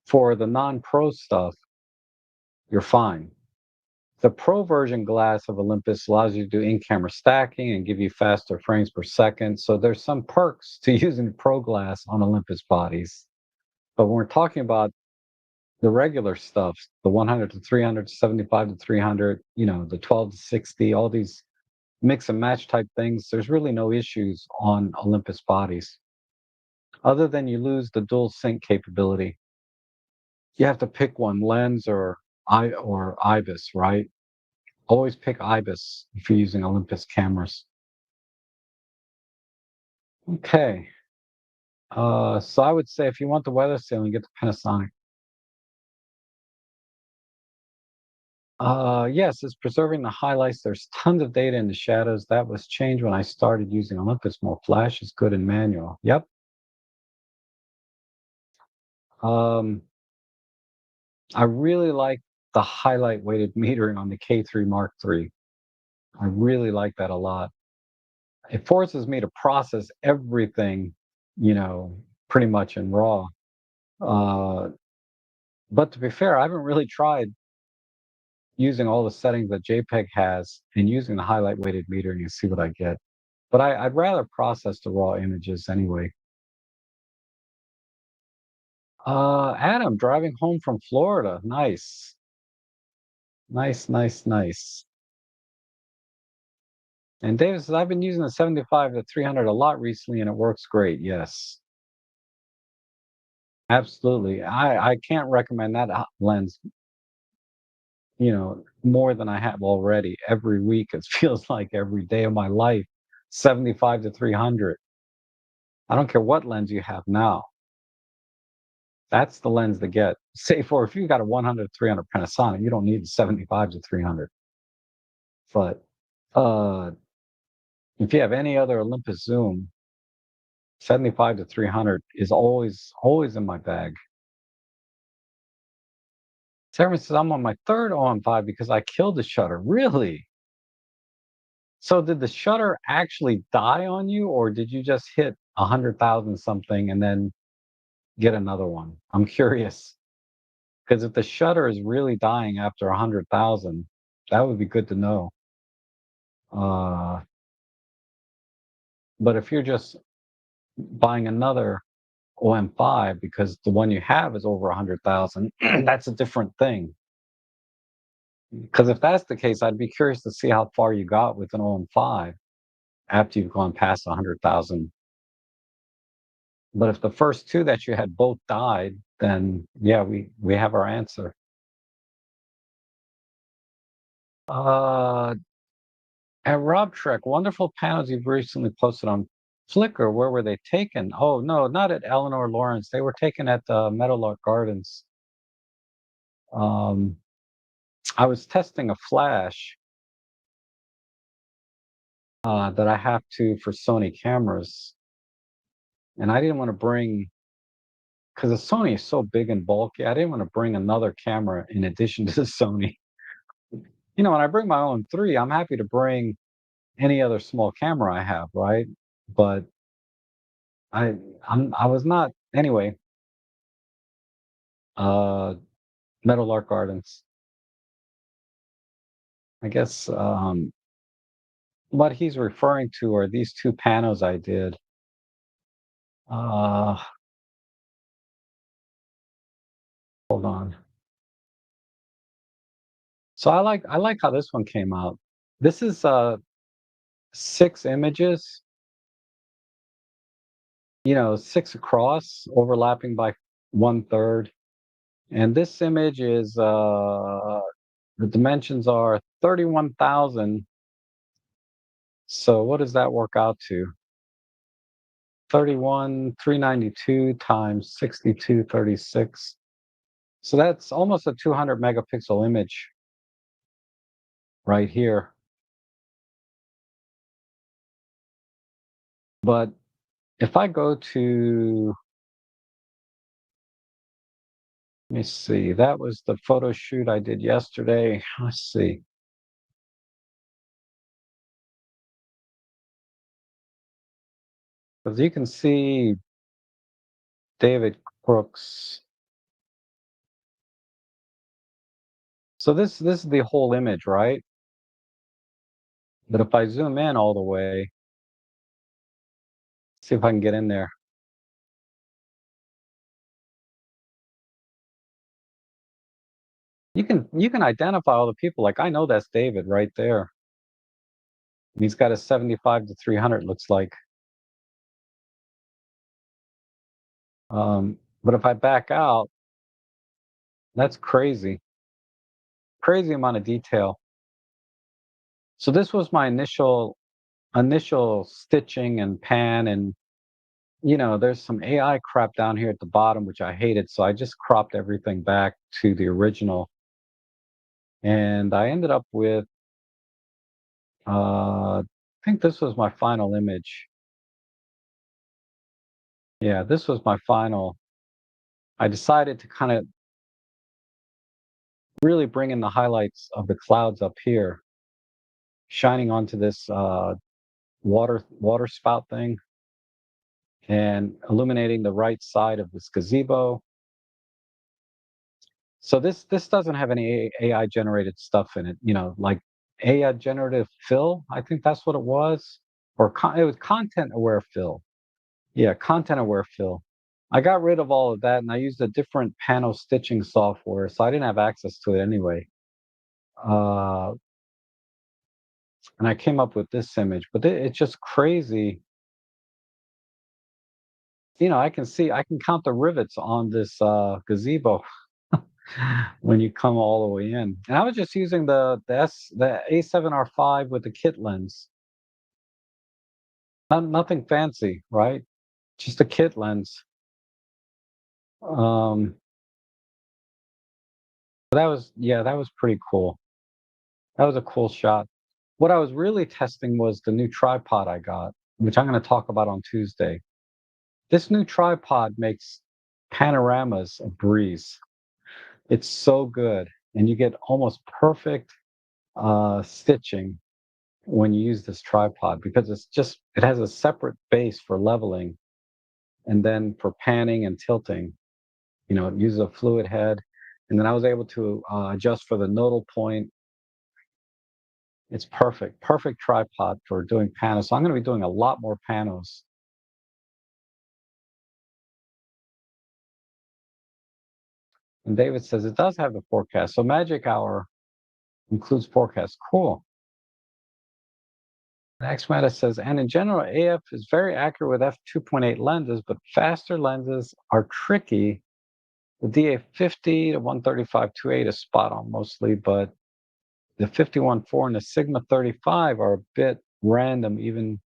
for the non-pro stuff, you're fine. The pro version glass of Olympus allows you to do in-camera stacking and give you faster frames per second. So there's some perks to using pro glass on Olympus bodies. But when we're talking about the regular stuff, the 100 to 300, 75 to 300, the 12 to 60, all these mix and match type things, there's really no issues on Olympus bodies. Other than you lose the dual sync capability. You have to pick one, lens or IBIS, right? Always pick IBIS if you're using Olympus cameras. Okay. So I would say if you want the weather sealing, get the Panasonic. Yes, it's preserving the highlights. There's tons of data in the shadows. That was changed when I started using Olympus more. Flash is good in manual. Yep. Um, I really like the highlight weighted metering on the K3 Mark III. I really like that a lot. it forces me to process everything, you know, pretty much in RAW. Uh, but to be fair, I haven't really tried using all the settings that JPEG has and using the highlight weighted metering and see what I get. But I'd rather process the raw images anyway. Adam, driving home from Florida. Nice. Nice, nice, nice. And David says, I've been using the 75 to 300 a lot recently and it works great. Yes, absolutely. I can't recommend that lens, more than I have already. Every week, it feels like every day of my life, 75 to 300. I don't care what lens you have now. That's the lens to get. Say for if you got a 100 to 300 Panasonic, you don't need the 75 to 300. But uh, if you have any other Olympus zoom, 75 to 300 is always in my bag. Sarah says, I'm on my third OM5 because I killed the shutter. Really? So did the shutter actually die on you, or did you just hit 100,000 something and then get another one? I'm curious. Because if the shutter is really dying after 100,000, that would be good to know. Uh, but if you're just buying another OM5 because the one you have is over 100,000, that's a different thing. Because if that's the case, I'd be curious to see how far you got with an OM5 after you've gone past 100,000. But if the first two that you had both died, then yeah, we have our answer. Uh, and Rob Trek, wonderful panels you've recently posted on Flickr. Where were they taken? Oh no, not at Eleanor Lawrence. They were taken at Meadowlark Gardens. Um, I was testing a flash that I have to for Sony cameras, and I didn't want to bring because the Sony is so big and bulky. I didn't want to bring another camera in addition to the Sony. When I bring my own three, I'm happy to bring any other small camera I have, right? But I I was not anyway. Uh, Meadowlark Gardens. I guess what he's referring to are these two panos I did. Uh, hold on. So I like how this one came out. This is 6 images, six across, overlapping by 1/3. And this image is the dimensions are 31,000. So what does that work out to? 31,392 times 6236. So that's almost a 200 megapixel image right here. But if I go to, let me see, that was the photo shoot I did yesterday. Let's see. As you can see, David Crooks. So this is the whole image, right? But if I zoom in all the way, see if I can get in there. You can identify all the people. Like I know that's David right there. He's got a 75 to 300 looks like. But if I back out, that's crazy. Crazy amount of detail. So this was my initial stitching and pan, and there's some AI crap down here at the bottom which I hated, so I just cropped everything back to the original. And I ended up with I think this was my final image. Yeah, this was my final. I decided to kind of really bring in the highlights of the clouds up here, shining onto this water spout thing and illuminating the right side of this gazebo. So this doesn't have any AI generated stuff in it, like AI generative fill. I think that's what it was, or it was content aware fill. Yeah, content aware fill. I got rid of all of that and I used a different panel stitching software, so I didn't have access to it anyway. Uh, and I came up with this image, but it's just crazy. I can count the rivets on this gazebo when you come all the way in. And I was just using the A7R5 with the kit lens. Nothing fancy, right? Just a kit lens. Um, that was pretty cool. That was a cool shot. What I was really testing was the new tripod I got, which I'm going to talk about on Tuesday. This new tripod makes panoramas a breeze. It's so good, and you get almost perfect stitching when you use this tripod because it has a separate base for leveling and then for panning and tilting. It uses a fluid head, and then I was able to adjust for the nodal point. It's perfect tripod for doing panos. So I'm going to be doing a lot more panos. And David says it does have the forecast. So Magic Hour includes forecast. Cool. Xmeta says, and in general, AF is very accurate with f2.8 lenses, but faster lenses are tricky. The DA50 to 135-2.8 is spot on mostly, but the 51.4 and the Sigma 35 are a bit random. Even,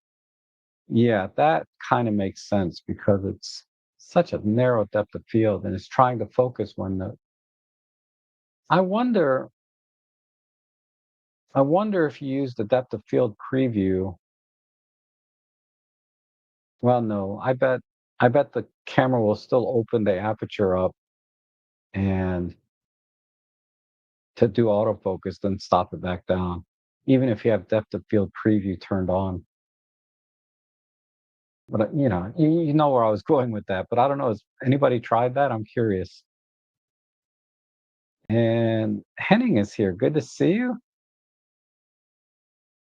yeah, that kind of makes sense because it's such a narrow depth of field and it's trying to focus when the. I wonder. I wonder if you use the depth of field preview. Well, no, I bet the camera will still open the aperture up and to do autofocus, then stop it back down, even if you have depth of field preview turned on. But you know where I was going with that. But I don't know. Has anybody tried that? I'm curious. And Henning is here. Good to see you.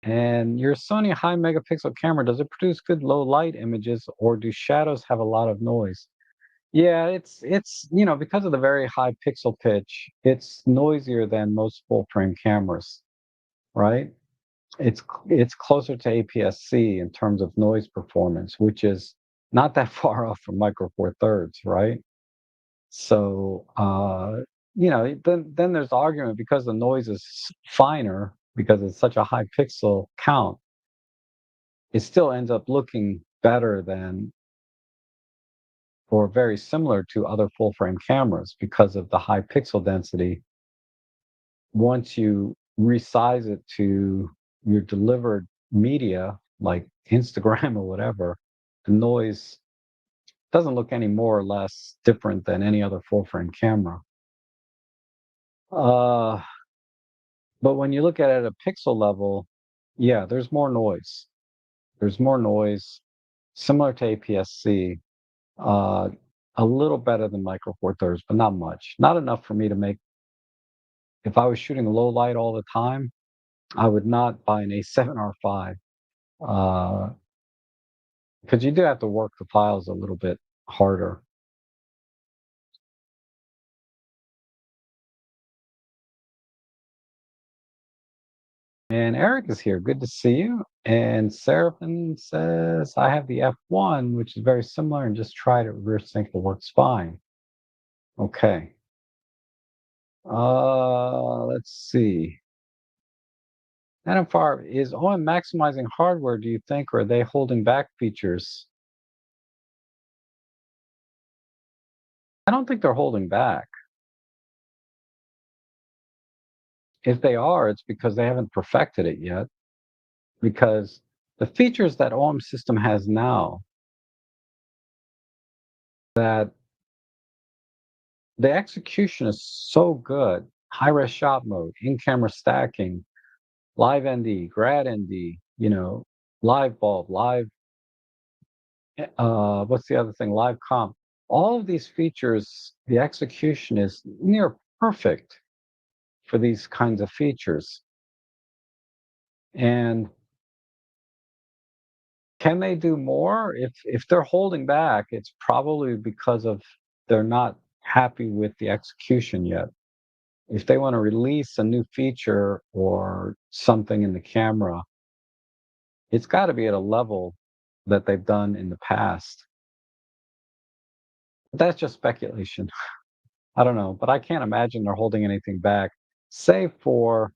And your Sony high megapixel camera, does it produce good low light images or do shadows have a lot of noise? Yeah, it's because of the very high pixel pitch, it's noisier than most full frame cameras, right? It's closer to APS-C in terms of noise performance, which is not that far off from Micro Four Thirds, right? So then there's the argument because the noise is finer because it's such a high pixel count, it still ends up looking better than or very similar to other full frame cameras because of the high pixel density. Once you resize it to your delivered media, like Instagram or whatever, the noise doesn't look any more or less different than any other full frame camera. Uh, but when you look at it at a pixel level, yeah, there's more noise. There's more noise, similar to APS-C, uh, a little better than Micro Four Thirds, but not much. Not enough for me to make. If I was shooting low light all the time, I would not buy an A7R5 because you do have to work the files a little bit harder. And Eric is here. Good to see you. And Seraphin says, I have the F1, which is very similar, and just tried it. Reverse sync, it works fine. Okay. Let's see. Adam Farr, is OM maximizing hardware, do you think, or are they holding back features? I don't think they're holding back. If they are, it's because they haven't perfected it yet. Because the features that OM system has now, that the execution is so good, high-res shot mode, in-camera stacking, live ND, grad ND, live bulb, live, what's the other thing? Live comp. All of these features, the execution is near perfect for these kinds of features. And can they do more? If they're holding back, it's probably because of they're not happy with the execution yet. If they want to release a new feature or something in the camera, it's got to be at a level that they've done in the past. But that's just speculation. I don't know, but I can't imagine they're holding anything back, save for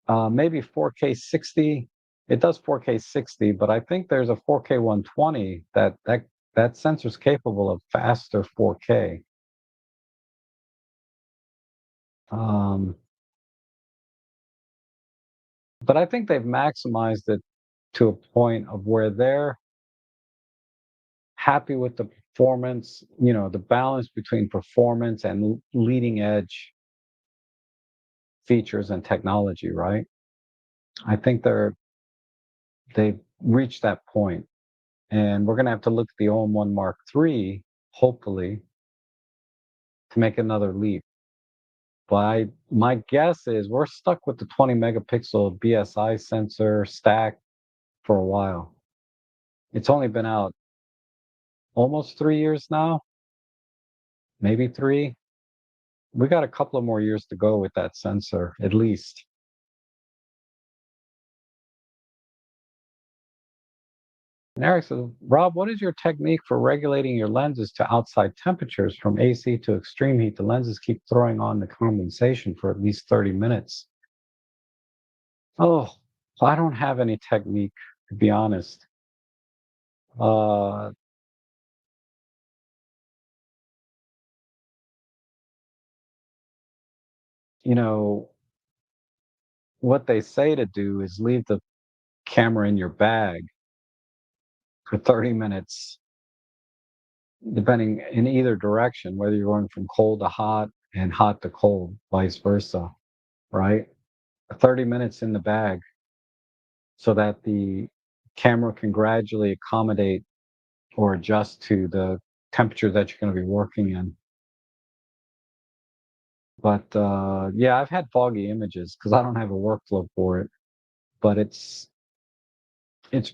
maybe 4K 60. It does 4K 60, but I think there's a 4K 120 that sensor's capable of faster 4K. Um, but I think they've maximized it to a point of where they're happy with the performance, the balance between performance and leading edge features and technology, right? I think they've reached that point, and we're going to have to look at the OM1 Mark III, hopefully, to make another leap. But my guess is we're stuck with the 20 megapixel BSI sensor stack for a while. It's only been out almost 3 years now, maybe three. We got a couple of more years to go with that sensor, at least. And Eric says, Rob, what is your technique for regulating your lenses to outside temperatures from AC to extreme heat? The lenses keep throwing on the condensation for at least 30 minutes. Oh, I don't have any technique, to be honest. Uh, you know, what they say to do is leave the camera in your bag for 30 minutes, depending in either direction, whether you're going from cold to hot and hot to cold, vice versa, right? 30 minutes in the bag so that the camera can gradually accommodate or adjust to the temperature that you're going to be working in. But yeah, I've had foggy images because I don't have a workflow for it. But it's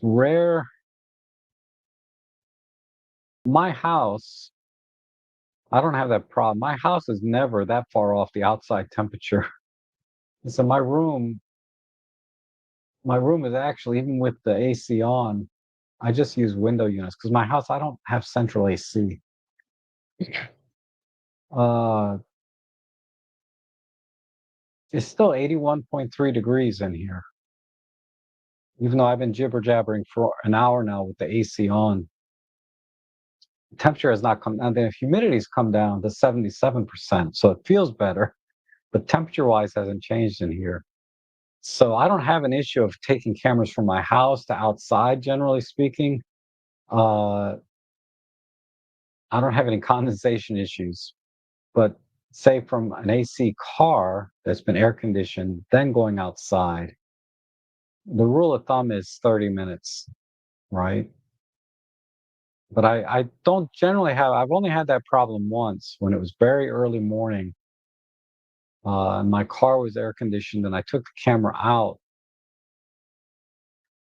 rare. My house, I don't have that problem. My house is never that far off the outside temperature. So my room is actually, even with the AC on, I just use window units because my house, I don't have central AC. Uh, it's still 81.3 degrees in here, even though I've been jibber jabbering for an hour now with the AC on. The temperature has not come down. The humidity's come down to 77%, so it feels better, but temperature wise hasn't changed in here. So I don't have an issue of taking cameras from my house to outside, generally speaking. Uh, I don't have any condensation issues, but say from an AC car that's been air conditioned, then going outside, the rule of thumb is 30 minutes, right? But I don't generally I've only had that problem once when it was very early morning. And my car was air conditioned, and I took the camera out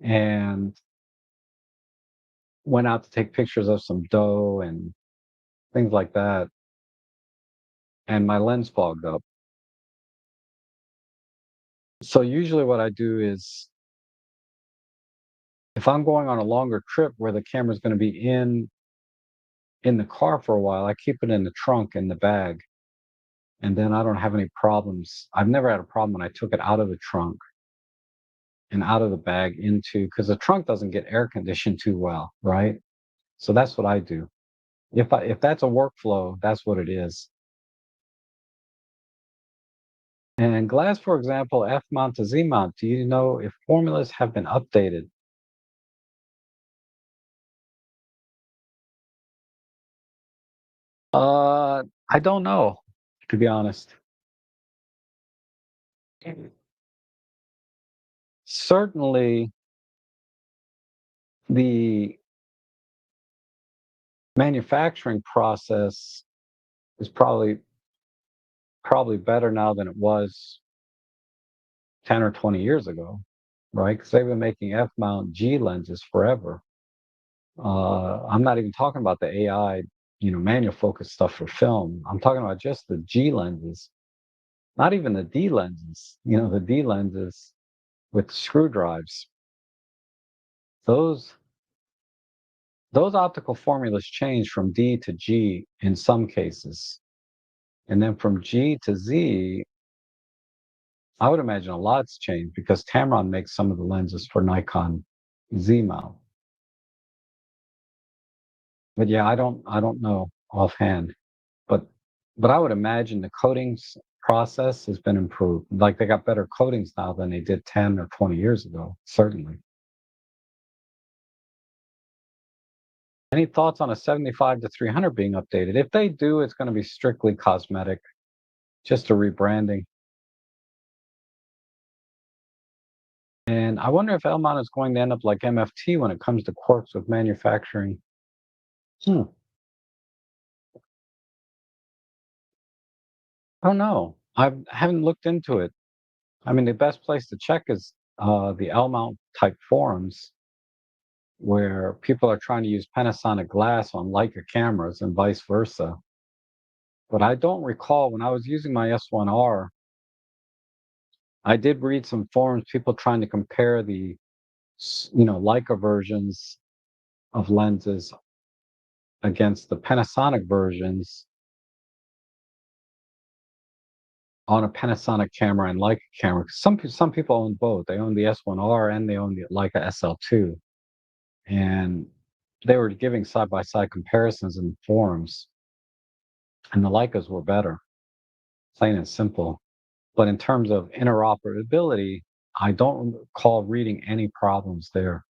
and went out to take pictures of some doe and things like that. And my lens fogged up. So usually what I do is if I'm going on a longer trip where the camera's going to be in the car for a while, I keep it in the trunk in the bag. And then I don't have any problems. I've never had a problem when I took it out of the trunk and out of the bag into, because the trunk doesn't get air conditioned too well, right? So that's what I do. If that's a workflow, that's what it is. And glass, for example, F mount to Z mount, do you know if formulas have been updated? I don't know, to be honest. Certainly, the manufacturing process is probably better now than it was 10 or 20 years ago, right? Because they've been making f-mount G lenses forever. I'm not even talking about the AI, manual focus stuff for film. I'm talking about just the G lenses, not even the D lenses. The D lenses with screw drives. Those those optical formulas change from D to G in some cases, and then from G to Z, I would imagine a lot's changed because Tamron makes some of the lenses for Nikon Z mount. But yeah, I don't know offhand. But but I would imagine the coatings process has been improved. Like they got better coatings now than they did 10 or 20 years ago, certainly. Any thoughts on a 75 to 300 being updated? If they do, it's going to be strictly cosmetic, just a rebranding. And I wonder if Elmont is going to end up like MFT when it comes to quirks with manufacturing. Hmm. I don't know. I haven't looked into it. I mean, the best place to check is the Elmont type forums where people are trying to use Panasonic glass on Leica cameras and vice versa. But I don't recall when I was using my S1R, I did read some forums, people trying to compare the, Leica versions of lenses against the Panasonic versions on a Panasonic camera and Leica camera. Some people own both. They own the S1R and they own the Leica SL2, and they were giving side by side comparisons in forums, and the Leicas were better, plain and simple. But in terms of interoperability, I don't recall reading any problems there.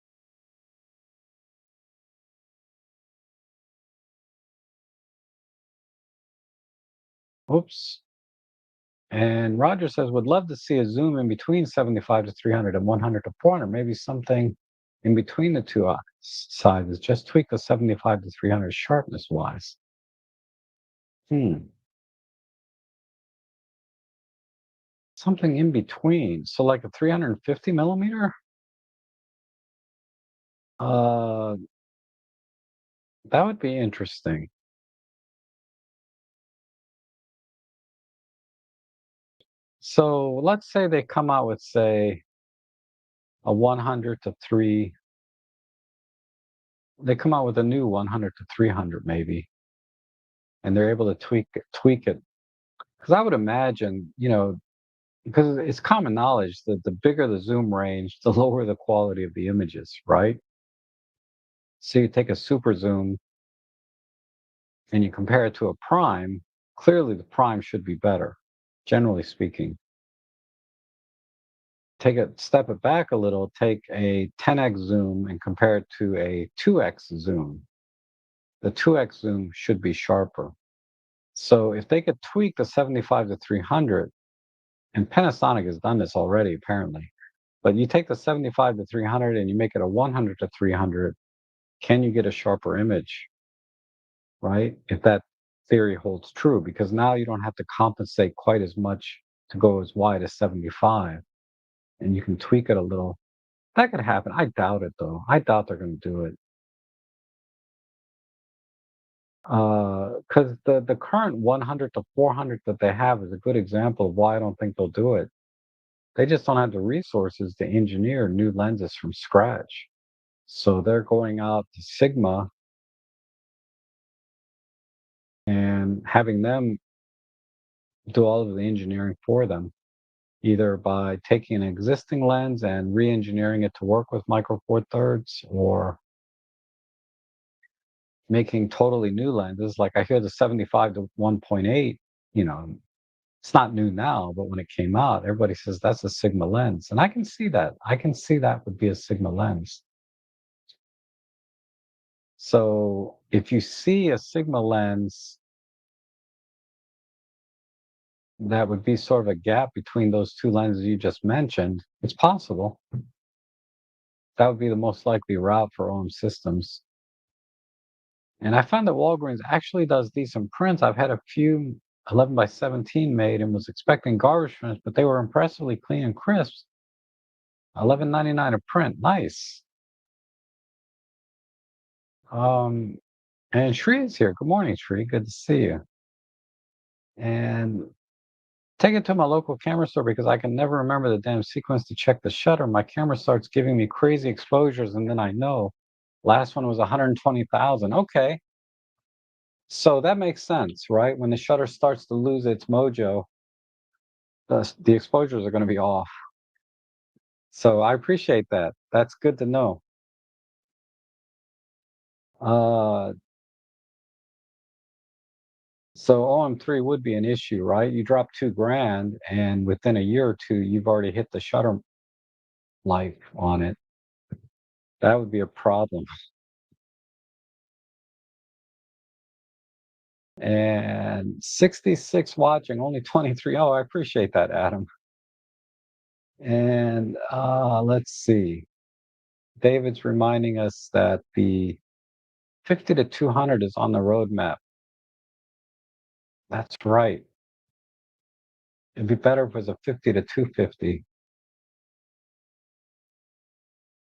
Oops. And Roger says, would love to see a zoom in between 75 to 300 and 100 to 400, maybe something in between the two sizes. Just tweak the 75 to 300 sharpness wise. Hmm. Something in between. So like a 350 millimeter? Uh, that would be interesting. So let's say they come out with, say, a 100 to 3, they come out with a new 100 to 300 maybe, and they're able to tweak it. Because I would imagine, because it's common knowledge that the bigger the zoom range, the lower the quality of the images, right? So you take a super zoom and you compare it to a prime, clearly the prime should be better, generally speaking. Step it back a little, take a 10x zoom and compare it to a 2x zoom. The 2x zoom should be sharper. So if they could tweak the 75 to 300, and Panasonic has done this already apparently, but you take the 75 to 300 and you make it a 100 to 300, can you get a sharper image, right? If that theory holds true, because now you don't have to compensate quite as much to go as wide as 75, and you can tweak it a little. That could happen. I doubt it though. I doubt they're going to do it. Because the current 100 to 400 that they have is a good example of why I don't think they'll do it. They just don't have the resources to engineer new lenses from scratch. So they're going out to Sigma and having them do all of the engineering for them, either by taking an existing lens and re-engineering it to work with Micro Four Thirds, or making totally new lenses. Like I hear the 75 to 1.8, you know, it's not new now, but when it came out, everybody says that's a Sigma lens. And I can see that. I can see that would be a Sigma lens. So if you see a Sigma lens, that would be sort of a gap between those two lenses you just mentioned. It's possible. that would be the most likely route for OM systems. And I found that Walgreens actually does decent prints. I've had a few 11 by 17 made and was expecting garbage prints, but they were impressively clean and crisp. 11.99 a print, nice. Um, and Shree is here. Good morning, Shree. Good to see you. And take it to my local camera store because I can never remember the damn sequence to check the shutter. My camera starts giving me crazy exposures, and then I know. Last one was 120,000. Okay. So that makes sense, right? When the shutter starts to lose its mojo, the exposures are going to be off. So I appreciate that. That's good to know. Uh, so OM3 would be an issue, right? You drop 2 grand, and within a year or two, you've already hit the shutter life on it. That would be a problem. And 66 watching, only 23. Oh, I appreciate that, Adam. And let's see. David's reminding us that the 50 to 200 is on the roadmap. That's right. It'd be better if it was a 50 to 250,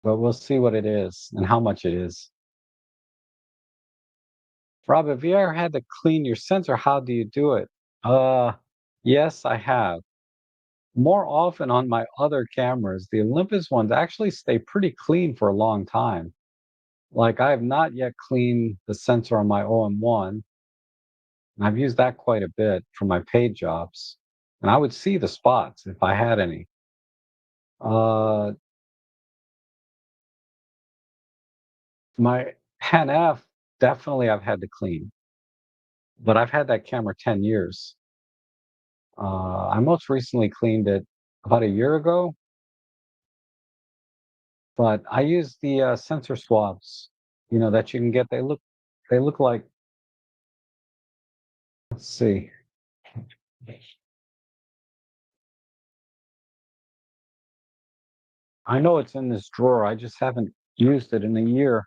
but we'll see what it is and how much it is. Rob, have you ever had to clean your sensor? How do you do it? Uh, yes, I have. More often on my other cameras, the Olympus ones actually stay pretty clean for a long time. Like I have not yet cleaned the sensor on my OM1. And I've used that quite a bit for my paid jobs. And I would see the spots if I had any. Uh, my Pan F, definitely I've had to clean, but I've had that camera 10 years. I most recently cleaned it about a year ago, but I use the sensor swabs, that you can get. They look like, let's see. I know it's in this drawer. I just haven't used it in a year.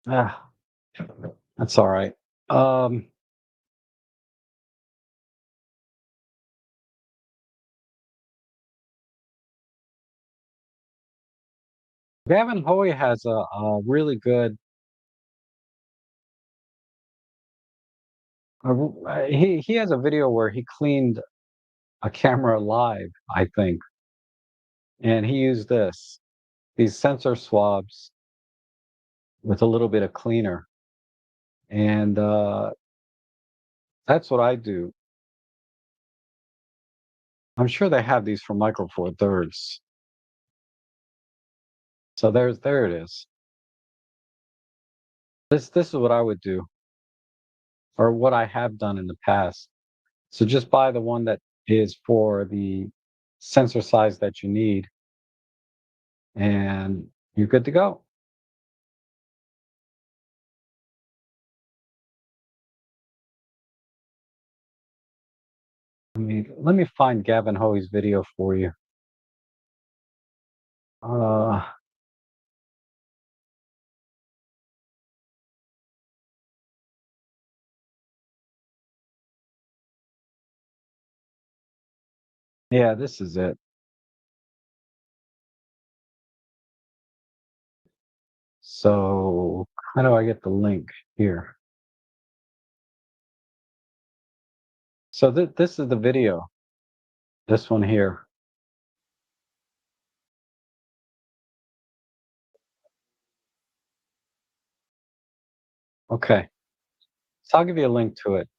Ah, that's all right. Um, Gavin Hoey has a really good. He has a video where he cleaned a camera live, I think, and he used these sensor swabs with a little bit of cleaner, and that's what I do. I'm sure they have these for Micro Four Thirds. So there it is. This is what I would do, or what I have done in the past. So just buy the one that is for the sensor size that you need, and you're good to go. Let me find Gavin Hoey's video for you. Uh, yeah, this is it. So how do I get the link here? So this is the video. This one here. Okay. So I'll give you a link to it.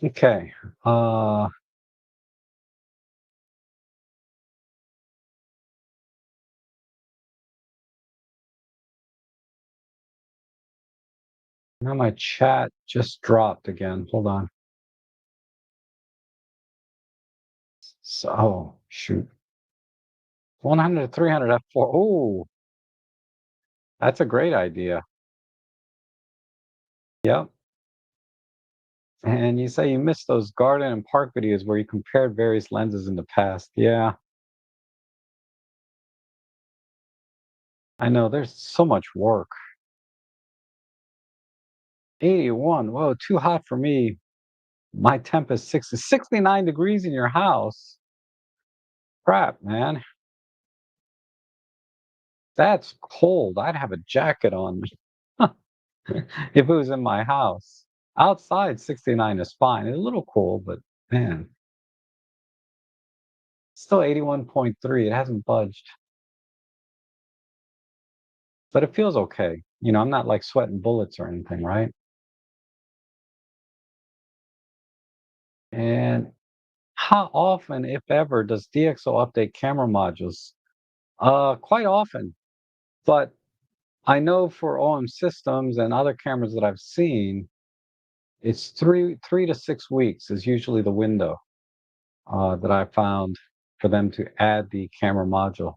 Okay. Uh, Now my chat just dropped again. Hold on. So, oh, shoot. 100 to 300 f4. Oh, that's a great idea. Yep. And you say you missed those garden and park videos where you compared various lenses in the past. Yeah, I know there's so much work. 81. Whoa, too hot for me. My temp is 69 degrees in your house. Crap, man. That's cold. I'd have a jacket on me if it was in my house. Outside, 69 is fine. It's a little cold, but man, still 81.3. It hasn't budged, but it feels okay. I'm not like sweating bullets or anything, right? And how often, if ever, does DxO update camera modules? Quite often, but I know for OM systems and other cameras that I've seen, it's three to 6 weeks is usually the window that I found for them to add the camera module.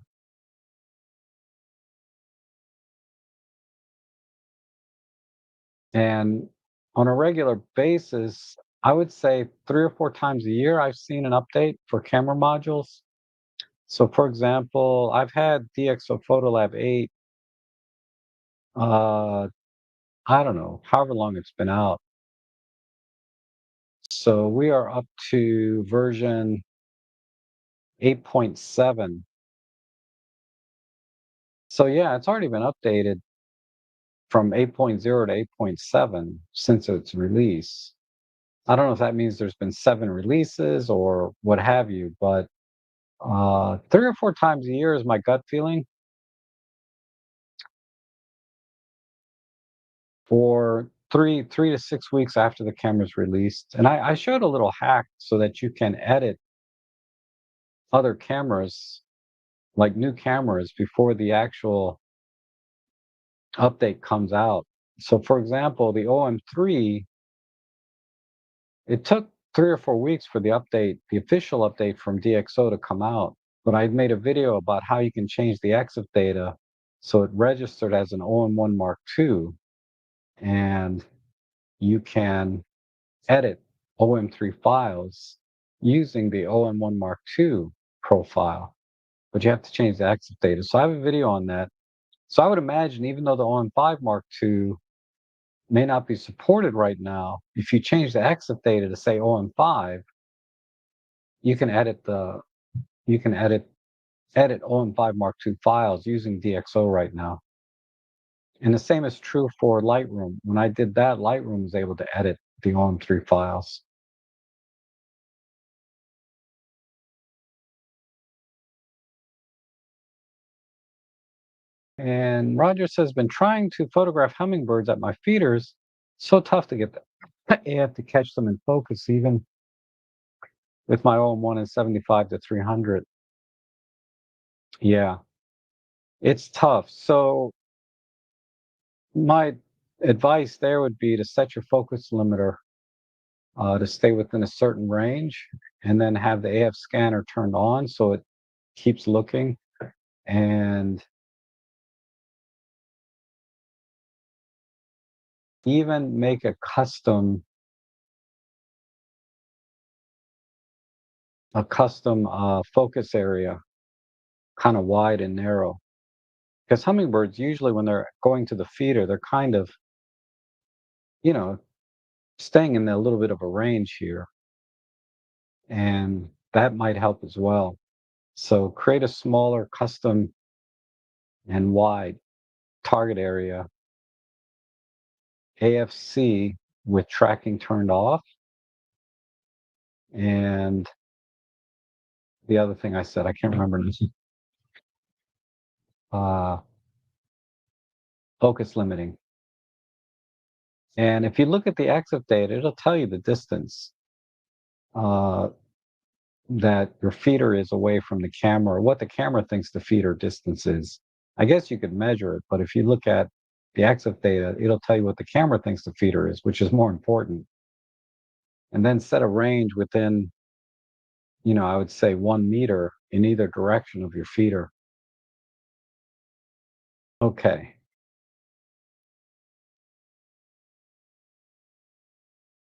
And on a regular basis, I would say 3 or 4 times a year, I've seen an update for camera modules. So, for example, I've had DxO Photolab 8, uh, I don't know, however long it's been out. So we are up to version 8.7. So yeah, it's already been updated from 8.0 to 8.7 since its release. I don't know if that means there's been 7 releases or what have you, but 3 or 4 times a year is my gut feeling for three to 6 weeks after the camera's released. And I showed a little hack so that you can edit other cameras, like new cameras, before the actual update comes out. So, for example, the OM3, it took 3 or 4 weeks for the official update from DxO to come out. But I made a video about how you can change the EXIF data so it registered as an OM1 Mark II, and you can edit OM3 files using the OM1 Mark II profile. But you have to change the EXIF data. So I have a video on that. So I would imagine, even though the OM5 Mark II may not be supported right now, if you change the EXIF data to say OM5, you can edit the you can edit OM5 Mark II files using DxO right now. And the same is true for Lightroom. When I did that, Lightroom was able to edit the OM3 files. And Rogers has been trying to photograph hummingbirds at my feeders. So tough to get the AF to catch them in focus, even with my OM1 and 75 to 300. Yeah, it's tough. So my advice there would be to set your focus limiter to stay within a certain range, and then have the AF scanner turned on so it keeps looking, and even make a custom focus area, kind of wide and narrow. Because hummingbirds usually, when they're going to the feeder, they're kind of, you know, staying in a little bit of a range here, and that might help as well. So create a smaller, custom, and wide target area, AFC, with tracking turned off. And the other thing I said, I can't remember. uh, Focus limiting. And if you look at the EXIF data, it'll tell you the distance uh, that your feeder is away from the camera, or what the camera thinks the feeder distance is. I guess you could measure it, but if you look at the EXIF data, it'll tell you what the camera thinks the feeder is, which is more important. And then set a range within, I would say 1 meter in either direction of your feeder. Okay.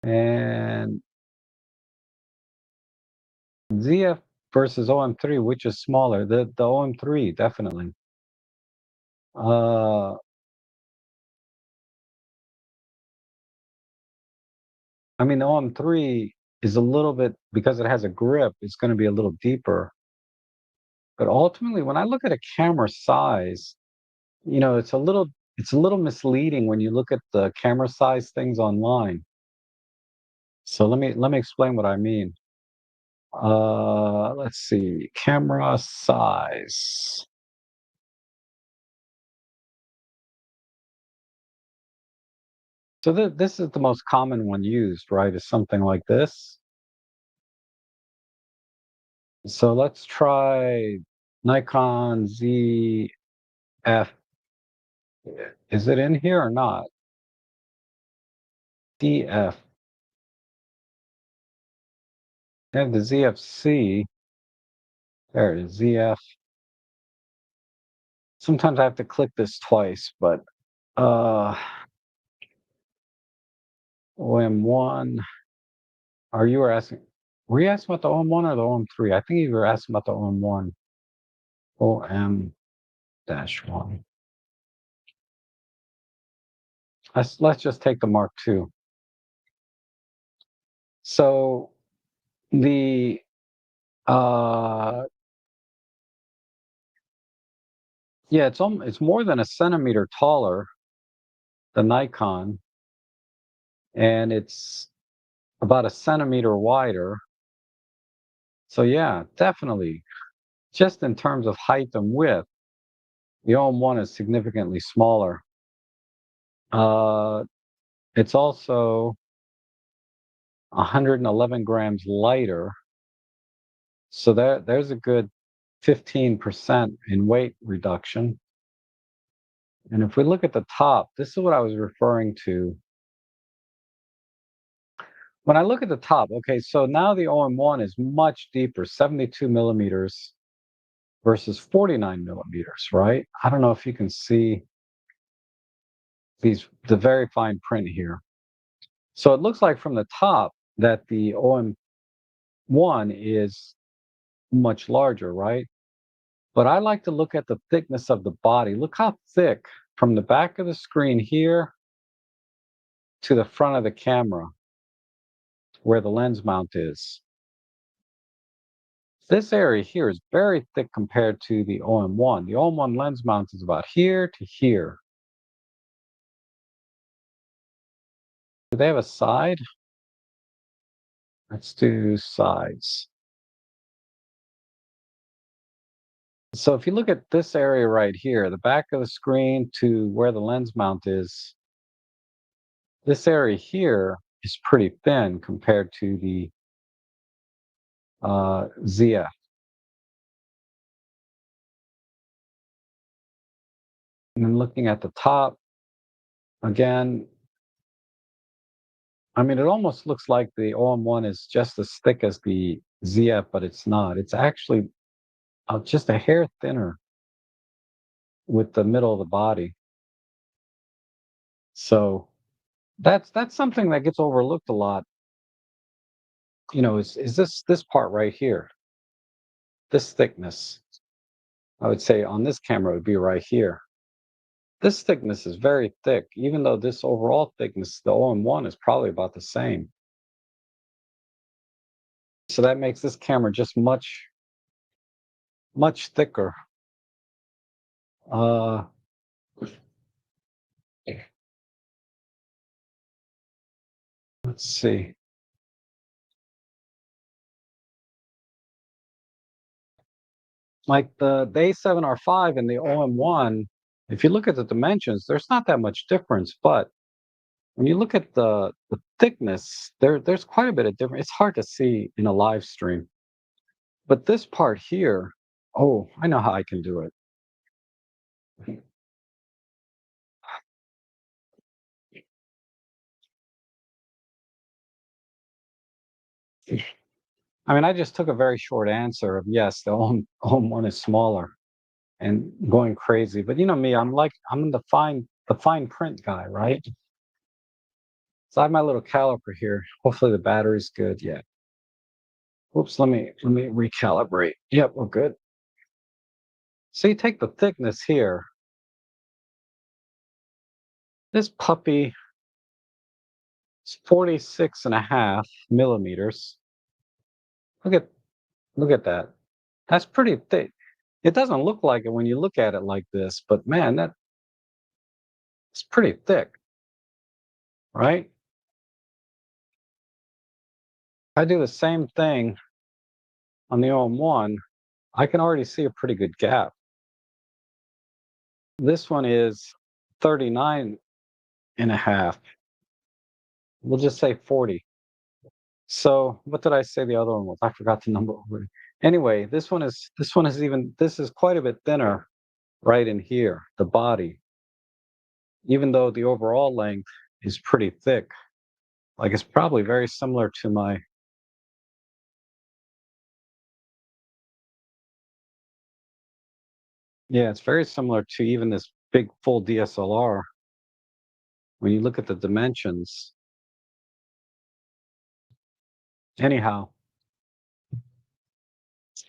And ZF versus OM3, which is smaller? The OM3, definitely. Uh, I mean, the OM3 is a little bit, because it has a grip, it's going to be a little deeper. But ultimately, when I look at a camera size, it's a little misleading when you look at the camera size things online. So let me explain what I mean. Let's see, camera size. So this is the most common one used, right? Is something like this. So let's try Nikon ZF. Is it in here or not? DF. I have the ZFC. There it is, ZF. Sometimes I have to click this twice, but uh OM1. Are you were asking? Were you asking about the OM1 or the OM3? I think you were asking about the OM1. OM-1. Let's just take the Mark II. So the uh yeah, it's more than a centimeter taller than Nikon, and it's about a centimeter wider. So yeah, definitely. Just in terms of height and width, the OM1 is significantly smaller. Uh, it's also 111 grams lighter, so there's a good 15% in weight reduction. And if we look at the top, this is what I was referring to. When I look at the top, okay, so now the OM1 is much deeper, 72 millimeters versus 49 millimeters, right? I don't know if you can see the very fine print here. So it looks like from the top that the OM1 is much larger, right? But I like to look at the thickness of the body. Look how thick from the back of the screen here to the front of the camera where the lens mount is. This area here is very thick compared to the OM1. The OM1 lens mount is about here to here. Do they have a side? Let's do sides. So if you look at this area right here, the back of the screen to where the lens mount is, this area here is pretty thin compared to the ZF. And then looking at the top, again, I mean, it almost looks like the OM1 is just as thick as the ZF, but it's not. It's actually just a hair thinner with the middle of the body. So that's something that gets overlooked a lot. Is this part right here, this thickness? I would say on this camera it would be right here. This thickness is very thick, even though this overall thickness, the OM1 is probably about the same. So that makes this camera just much, much thicker. Uh, let's see. Like the A7R5 and the OM1, if you look at the dimensions, there's not that much difference. But when you look at the thickness, there's quite a bit of difference. It's hard to see in a live stream. But this part here, oh, I know how I can do it. I mean, I just took a very short answer of yes, the OM1 is smaller and going crazy. But you know me, I'm the fine print guy, right? So I have my little caliper here. Hopefully the battery's good. Yeah. Oops, let me recalibrate. Yep, we're good. So you take the thickness here. This puppy is 46.5 millimeters. Look at look at that. That's pretty thick. It doesn't look like it when you look at it like this, but man, that's pretty thick, right? I do the same thing on the OM1. I can already see a pretty good gap. This one is 39 and a half. We'll just say 40. So what did I say the other one was? I forgot the number already. Anyway, this is quite a bit thinner right in here, the body, even though the overall length is pretty thick. Like it's probably very similar to my, yeah, it's very similar to even this big full DSLR when you look at the dimensions. Anyhow,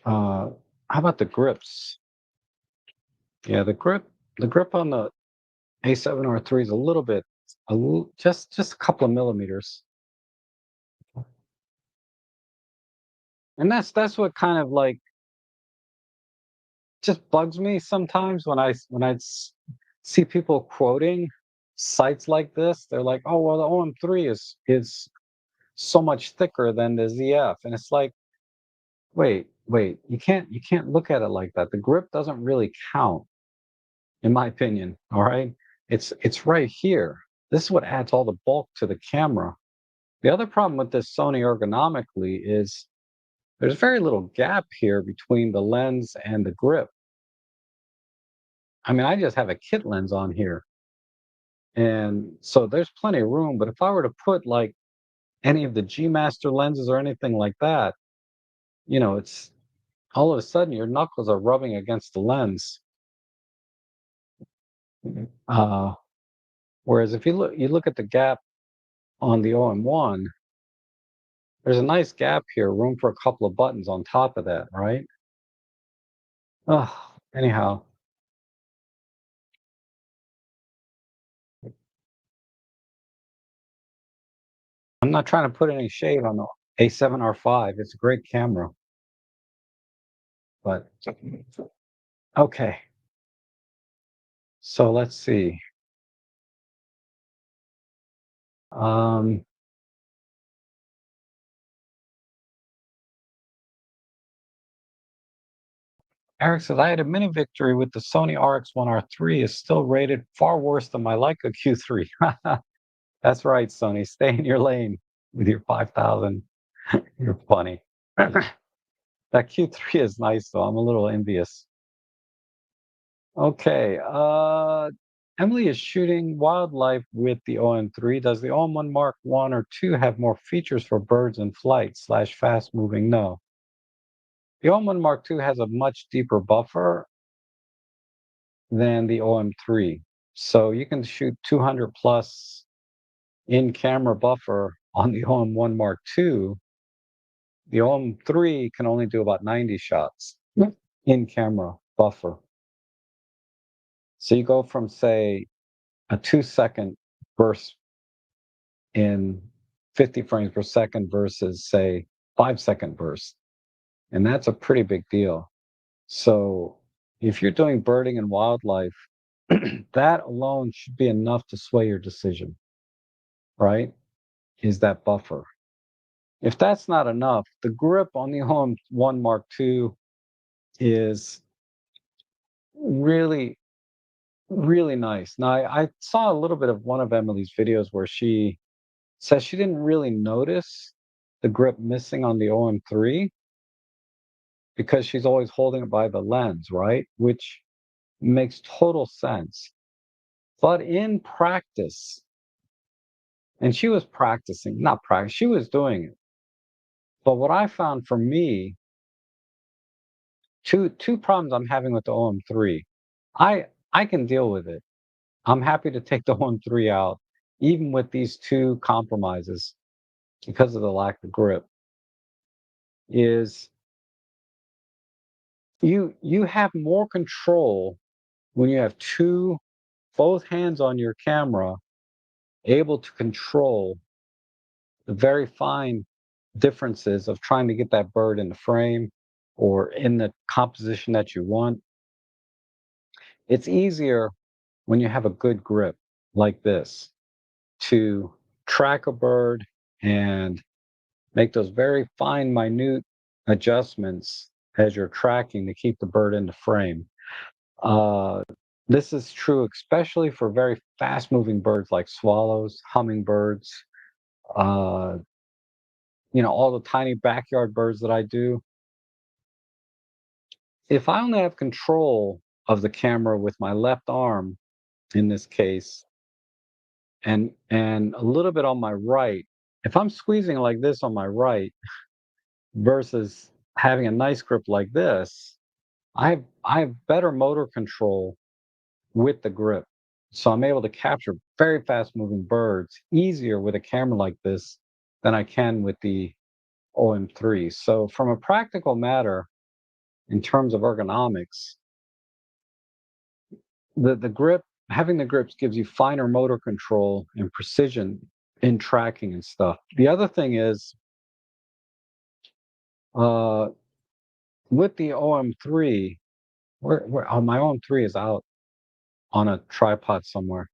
how about the grips? Yeah, the grip on the A7R3 is a little bit, just a couple of millimeters, and that's what kind of like just bugs me sometimes when see people quoting sites like this. They're like, "Oh well, the OM3 is so much thicker than the ZF," and it's like, wait, you can't look at it like that. The grip doesn't really count, in my opinion. All right, it's right here. This is what adds all the bulk to the camera. The other problem with this Sony ergonomically is there's very little gap here between the lens and the grip. I mean, I just have a kit lens on here, and so there's plenty of room. But if I were to put like any of the G Master lenses or anything like that, it's all of a sudden your knuckles are rubbing against the lens. Uh, Whereas if you look at the gap on the OM1, there's a nice gap here, room for a couple of buttons on top of that, right? Anyhow, I'm not trying to put any shade on the A7R5. It's a great camera, but okay. So let's see. Um, Eric says, I had a mini victory with the Sony RX1 R3 is still rated far worse than my Leica Q3. That's right, Sony. Stay in your lane with your 5,000. You're funny. That Q3 is nice, though. I'm a little envious. Okay. Emily is shooting wildlife with the OM3. Does the OM1 Mark I or II have more features for birds in flight / fast moving? No. The OM1 Mark II has a much deeper buffer than the OM3. So you can shoot 200 plus in camera buffer on the OM1 Mark II. The OM3 can only do about 90 shots in camera buffer. So you go from, say, a 2-second burst in 50 frames per second versus, say, 5-second burst. And that's a pretty big deal. So if you're doing birding and wildlife, that alone should be enough to sway your decision, right? Is that buffer. If that's not enough, the grip on the OM1 Mark II is really, really nice. Now, I saw a little bit of one of Emily's videos where she says she didn't really notice the grip missing on the OM3 because she's always holding it by the lens, right? Which makes total sense. But in practice, and she was practicing, not practice, she was doing it. But what I found for me, two problems I'm having with the OM3. I can deal with it. I'm happy to take the OM3 out, even with these two compromises because of the lack of grip. Is you have more control when you have two both hands on your camera able to control the very fine differences of trying to get that bird in the frame or in the composition that you want. It's easier when you have a good grip like this to track a bird and make those very fine, minute adjustments as you're tracking to keep the bird in the frame. Uh, this is true especially for very fast moving birds like swallows, hummingbirds, uh, all the tiny backyard birds that I do. If I only have control of the camera with my left arm, in this case, and a little bit on my right, if I'm squeezing like this on my right versus having a nice grip like this, I have better motor control with the grip. So I'm able to capture very fast moving birds easier with a camera like this than I can with the OM3. So from a practical matter, in terms of ergonomics, the grip having the grips gives you finer motor control and precision in tracking and stuff. The other thing is uh, with the OM3, my OM3 is out on a tripod somewhere,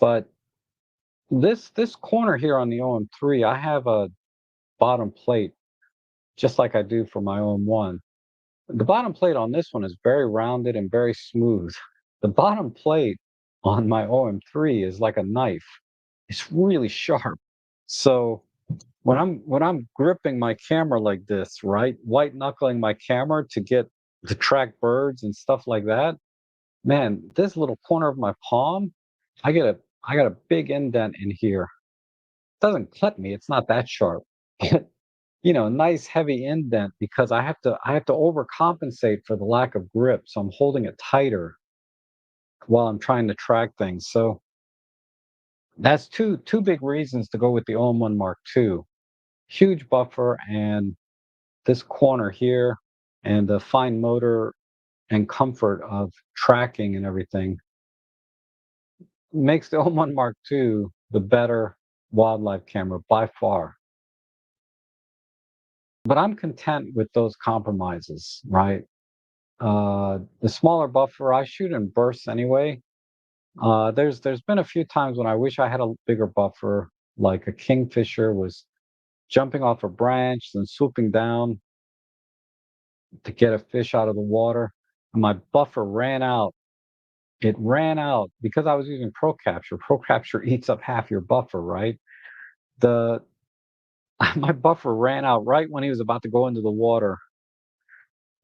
but this corner here on the OM3, I have a bottom plate just like I do for my OM1. The bottom plate on this one is very rounded and very smooth. The bottom plate on my OM3 is like a knife. It's really sharp. So when I'm gripping my camera like this, right, white knuckling my camera to track birds and stuff like that, man, this little corner of my palm, I get a I got a big indent in here. It doesn't cut me. It's not that sharp. Nice heavy indent because I have to overcompensate for the lack of grip. So I'm holding it tighter while I'm trying to track things. So that's two big reasons to go with the OM1 Mark II. Huge buffer and this corner here and the fine motor and comfort of tracking and everything makes the OM1 Mark II the better wildlife camera by far. But I'm content with those compromises, right? The smaller buffer, I shoot in bursts anyway. There's been a few times when I wish I had a bigger buffer, like a kingfisher was jumping off a branch and swooping down to get a fish out of the water, and my buffer ran out. It ran out because I was using Pro Capture. Pro Capture eats up half your buffer, right? The my buffer ran out right when he was about to go into the water,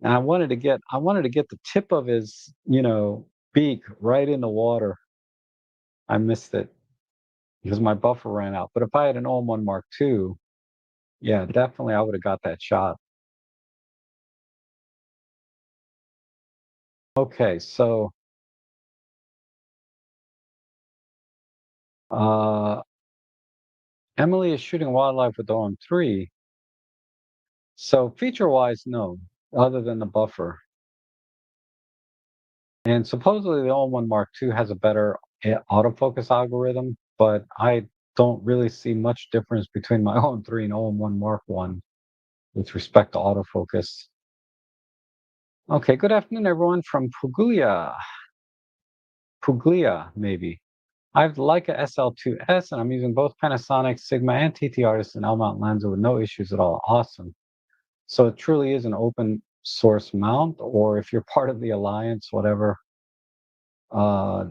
and I wanted to get the tip of his beak right in the water. I missed it because my buffer ran out. But if I had an OM1 Mark II, yeah, definitely I would have got that shot. Okay, so uh, Emily is shooting wildlife with the OM3. So feature-wise, no, other than the buffer. And supposedly the OM1 Mark II has a better autofocus algorithm, but I don't really see much difference between my OM3 and OM1 Mark I with respect to autofocus. Okay, good afternoon, everyone from Puglia, maybe. I have the Leica SL2S, and I'm using both Panasonic Sigma and TT Artist and L mount lenses with no issues at all. Awesome. So it truly is an open source mount, or if you're part of the alliance, whatever. Uh,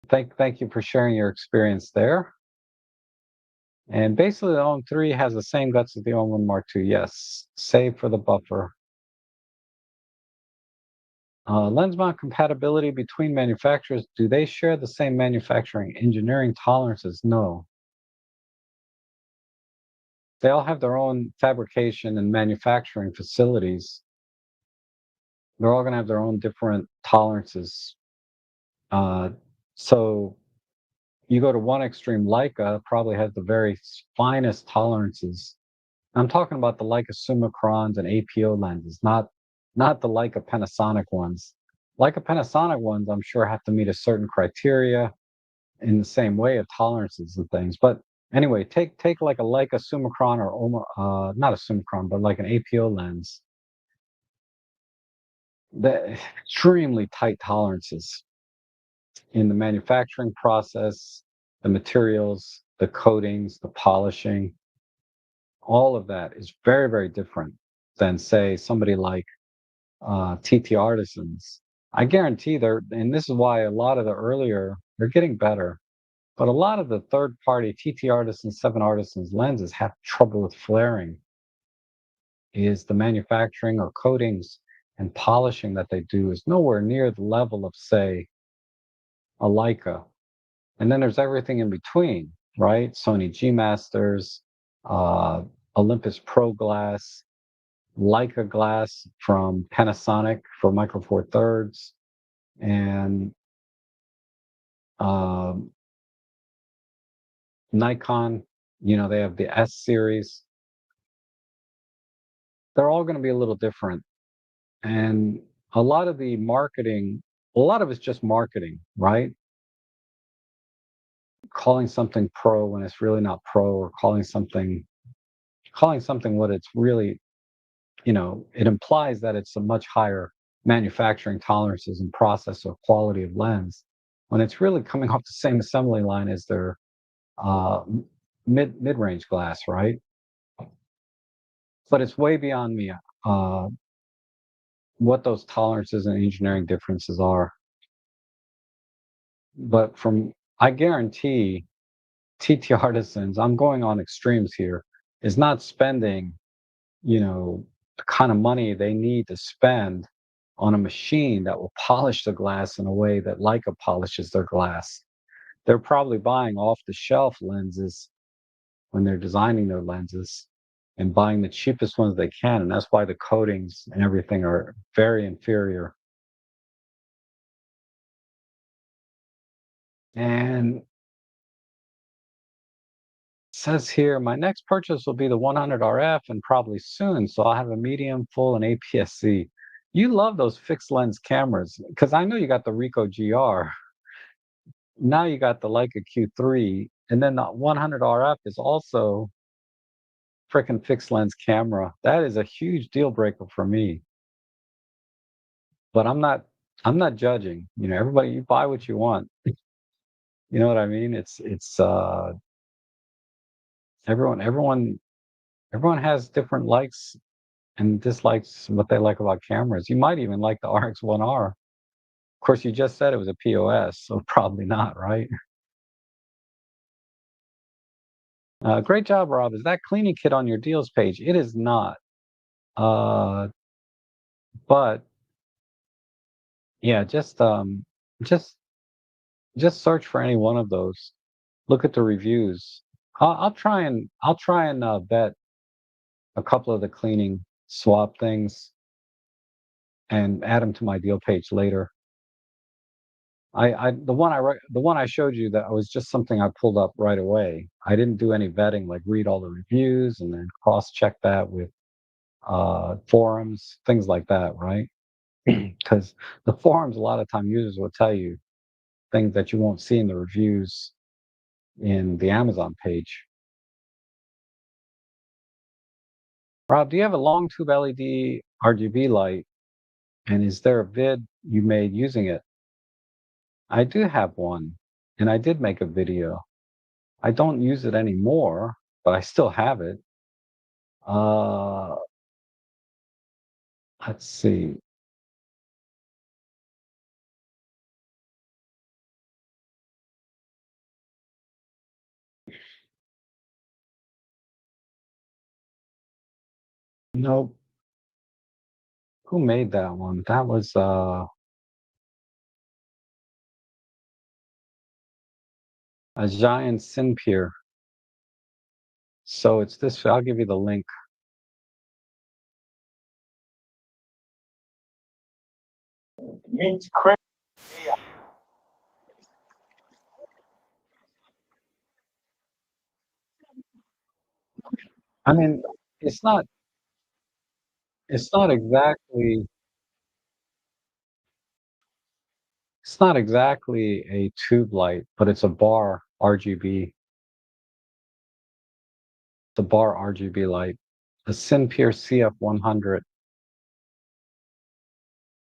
thank you for sharing your experience there. And basically, the OM3 has the same guts as the OM1 Mark II. Yes, save for the buffer. Lens mount compatibility between manufacturers. Do they share the same manufacturing engineering tolerances? No. They all have their own fabrication and manufacturing facilities. They're all going to have their own different tolerances. Uh, so you go to one extreme, Leica probably has the very finest tolerances. I'm talking about the Leica Summicrons and APO lenses, not the Leica Panasonic ones. Leica Panasonic ones, I'm sure, have to meet a certain criteria in the same way of tolerances and things. But anyway, take like a Leica Summicron or not a Summicron, but like an APO lens. The extremely tight tolerances in the manufacturing process, the materials, the coatings, the polishing, all of that is very, very different than, say, somebody like TT Artisans. I guarantee and this is why a lot of the earlier, they're getting better, but a lot of the third party TT Artisans, 7 Artisans lenses have trouble with flaring. Is the manufacturing or coatings and polishing that they do is nowhere near the level of, say, a Leica. And then there's everything in between, right? Sony G Masters, uh, Olympus Pro Glass, Leica glass from Panasonic for Micro Four Thirds, and um, Nikon. They have the S series. They're all going to be a little different, and a lot of the marketing, a lot of it's just marketing, right? Calling something pro when it's really not pro, or calling something what it's really, it implies that it's a much higher manufacturing tolerances and process or quality of lens, when it's really coming off the same assembly line as their uh, mid-range glass, right? But it's way beyond me uh, what those tolerances and engineering differences are. But I guarantee TT Artisans, I'm going on extremes here, is not spending, the kind of money they need to spend on a machine that will polish the glass in a way that Leica polishes their glass. They're probably buying off the shelf lenses when they're designing their lenses, and buying the cheapest ones they can. And that's why the coatings and everything are very inferior. And it says here, my next purchase will be the 100 RF, and probably soon. So I'll have a medium, full, and APS-C. You love those fixed lens cameras, because I know you got the Ricoh GR. Now you got the Leica Q3, and then the 100 RF is also freaking fixed lens camera. That is a huge deal breaker for me. But I'm not judging. Everybody, you buy what you want. You know what I mean? It's everyone has different likes and dislikes what they like about cameras. You might even like the RX1R. Of course, you just said it was a POS, so probably not, right? Great job, Rob. Is that cleaning kit on your deals page? It is not. Uh, but yeah, just just search for any one of those. Look at the reviews. I'll try and vet a couple of the cleaning swap things and add them to my deal page later. The one I showed you, that was just something I pulled up right away. I didn't do any vetting, like read all the reviews and then cross check that with forums, things like that, right? Because the forums, a lot of time, users will tell you things that you won't see in the reviews in the Amazon page. Rob, do you have a long tube LED RGB light, and is there a vid you made using it? I do have one, and I did make a video. I don't use it anymore, but I still have it. Uh, let's see. Nope. Who made that one? That was a giant Sinpier. So it's this. I'll give you the link. It's crazy. I mean, it's not. It's not exactly. It's not exactly a tube light, but it's a bar RGB. The bar RGB light, the Sinpure CF100.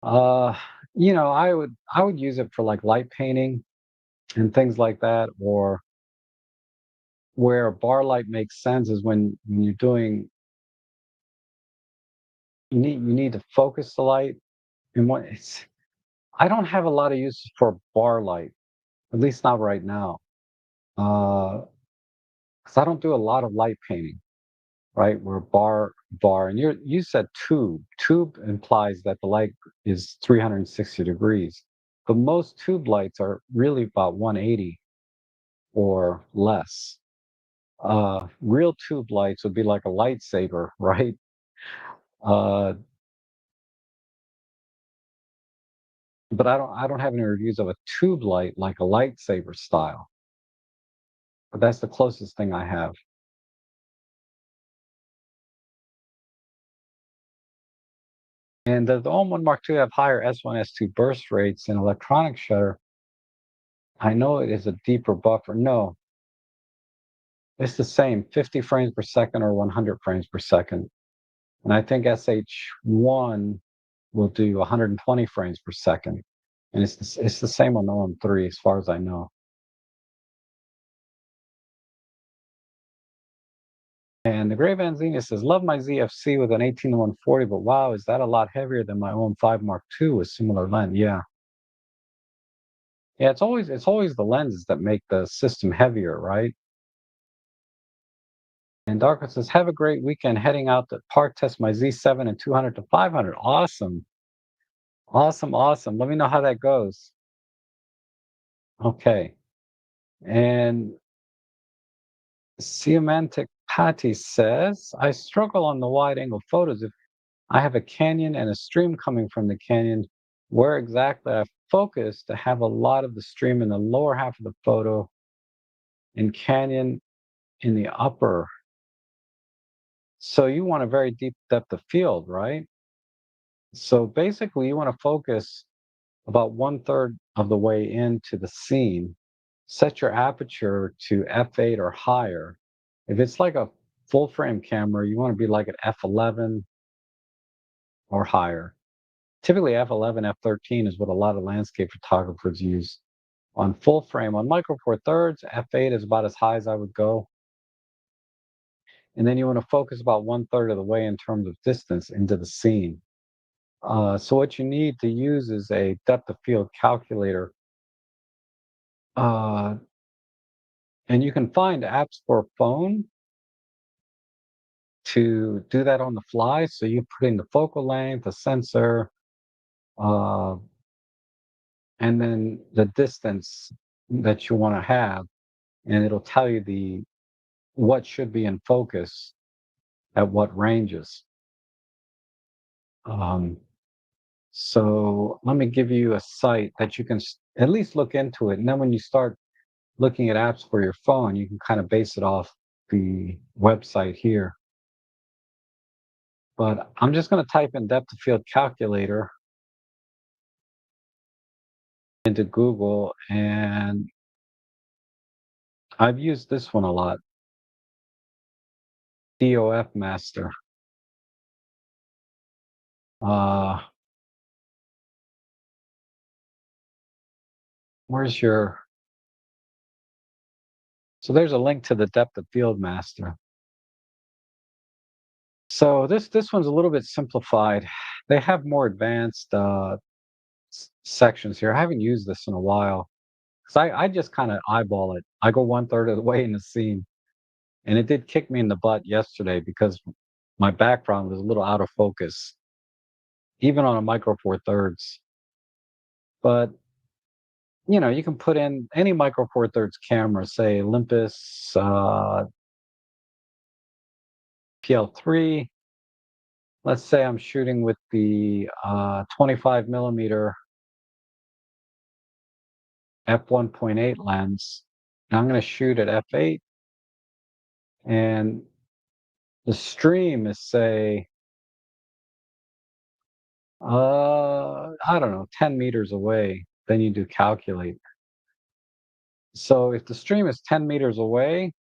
Uh, I would use it for like light painting and things like that, or where a bar light makes sense is when you're doing you need to focus the light and what it's I don't have a lot of uses for bar light, at least not right now. Because I don't do a lot of light painting, right? Where bar and you said tube. Tube implies that the light is 360 degrees. But most tube lights are really about 180 or less. Real tube lights would be like a lightsaber, right? Uh, but I don't have any reviews of a tube light like a lightsaber style. But that's the closest thing I have. And does the OM1 Mark II have higher S1, S2 burst rates in electronic shutter? I know it is a deeper buffer. No, it's the same, 50 frames per second or 100 frames per second. And I think SH1 will do 120 frames per second. And it's the same on OM3 as far as I know. And the Gray Vanzina says, love my ZFC with an 18 to 140, but wow, is that a lot heavier than my OM5 Mark II with similar lens? Yeah. Yeah, it's always the lenses that make the system heavier, right? And Darko says, have a great weekend heading out to park test my Z7 and 200 to 500. Awesome. Awesome. Awesome. Let me know how that goes. Okay. And Semantic Patty says, I struggle on the wide angle photos. If I have a canyon and a stream coming from the canyon, where exactly I focus to have a lot of the stream in the lower half of the photo and canyon in the upper. So you want a very deep depth of field, right? So basically, you want to focus about one third of the way into the scene. Set your aperture to f8 or higher. If it's like a full frame camera, you want to be like at f11 or higher. Typically, f11, f13 is what a lot of landscape photographers use. On full frame, on micro four thirds, f8 is about as high as I would go. And then you want to focus about one third of the way in terms of distance into the scene. So what you need to use is a depth of field calculator. Uh, and you can find apps for phone to do that on the fly. So you put in the focal length, the sensor, uh, and then the distance that you want to have, and it'll tell you the what should be in focus at what ranges. Um, so let me give you a site that you can at least look into it, and then when you start looking at apps for your phone, you can kind of base it off the website here. But I'm just going to type in depth of field calculator into Google, and I've used this one a lot, DOF Master. Uh, where's your? So there's a link to the depth of field master. So this one's a little bit simplified. They have more advanced sections here. I haven't used this in a while because I just kind of eyeball it. I go one third of the way in the scene, and it did kick me in the butt yesterday because my background was a little out of focus, even on a micro four thirds. But you can put in any micro four thirds camera, say Olympus, PL3. Let's say I'm shooting with the 25 millimeter f1.8 lens. And I'm going to shoot at f8, and the stream is, say, I don't know, 10 meters away. Then you do calculate. So if the stream is 10 meters away,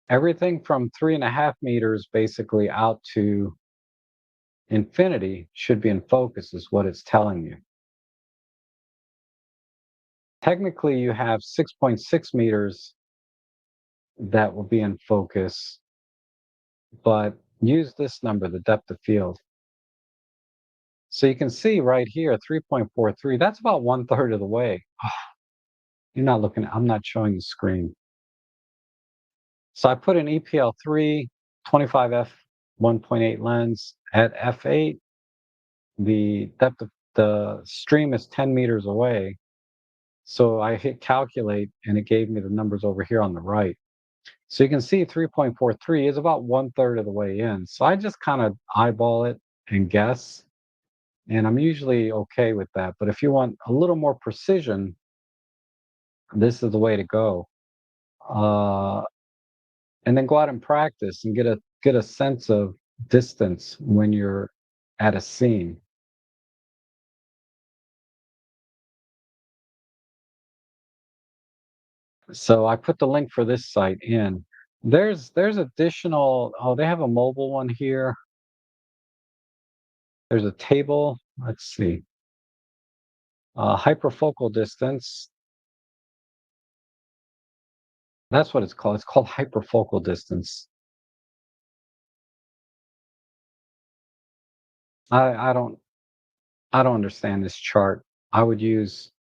everything from 3.5 meters basically out to infinity should be in focus, is what it's telling you. Technically, you have 6.6 meters that will be in focus, but use this number, the depth of field. So you can see right here, 3.43, that's about 1/3 of the way. You're not looking at, I'm not showing the screen. So I put an EPL3 25f 1.8 lens at f8. The depth of the stream is 10 meters away. So I hit calculate, and it gave me the numbers over here on the right. So you can see 3.43 is about 1/3 of the way in. So I just kind of eyeball it and guess, and I'm usually okay with that. But if you want a little more precision, this is the way to go. Uh, and then go out and practice and get a sense of distance when you're at a scene. So I put the link for this site in. There's additional. Oh, they have a mobile one here. There's a table. Let's see. Hyperfocal distance. That's what it's called. It's called hyperfocal distance. I don't I don't understand this chart. I would use,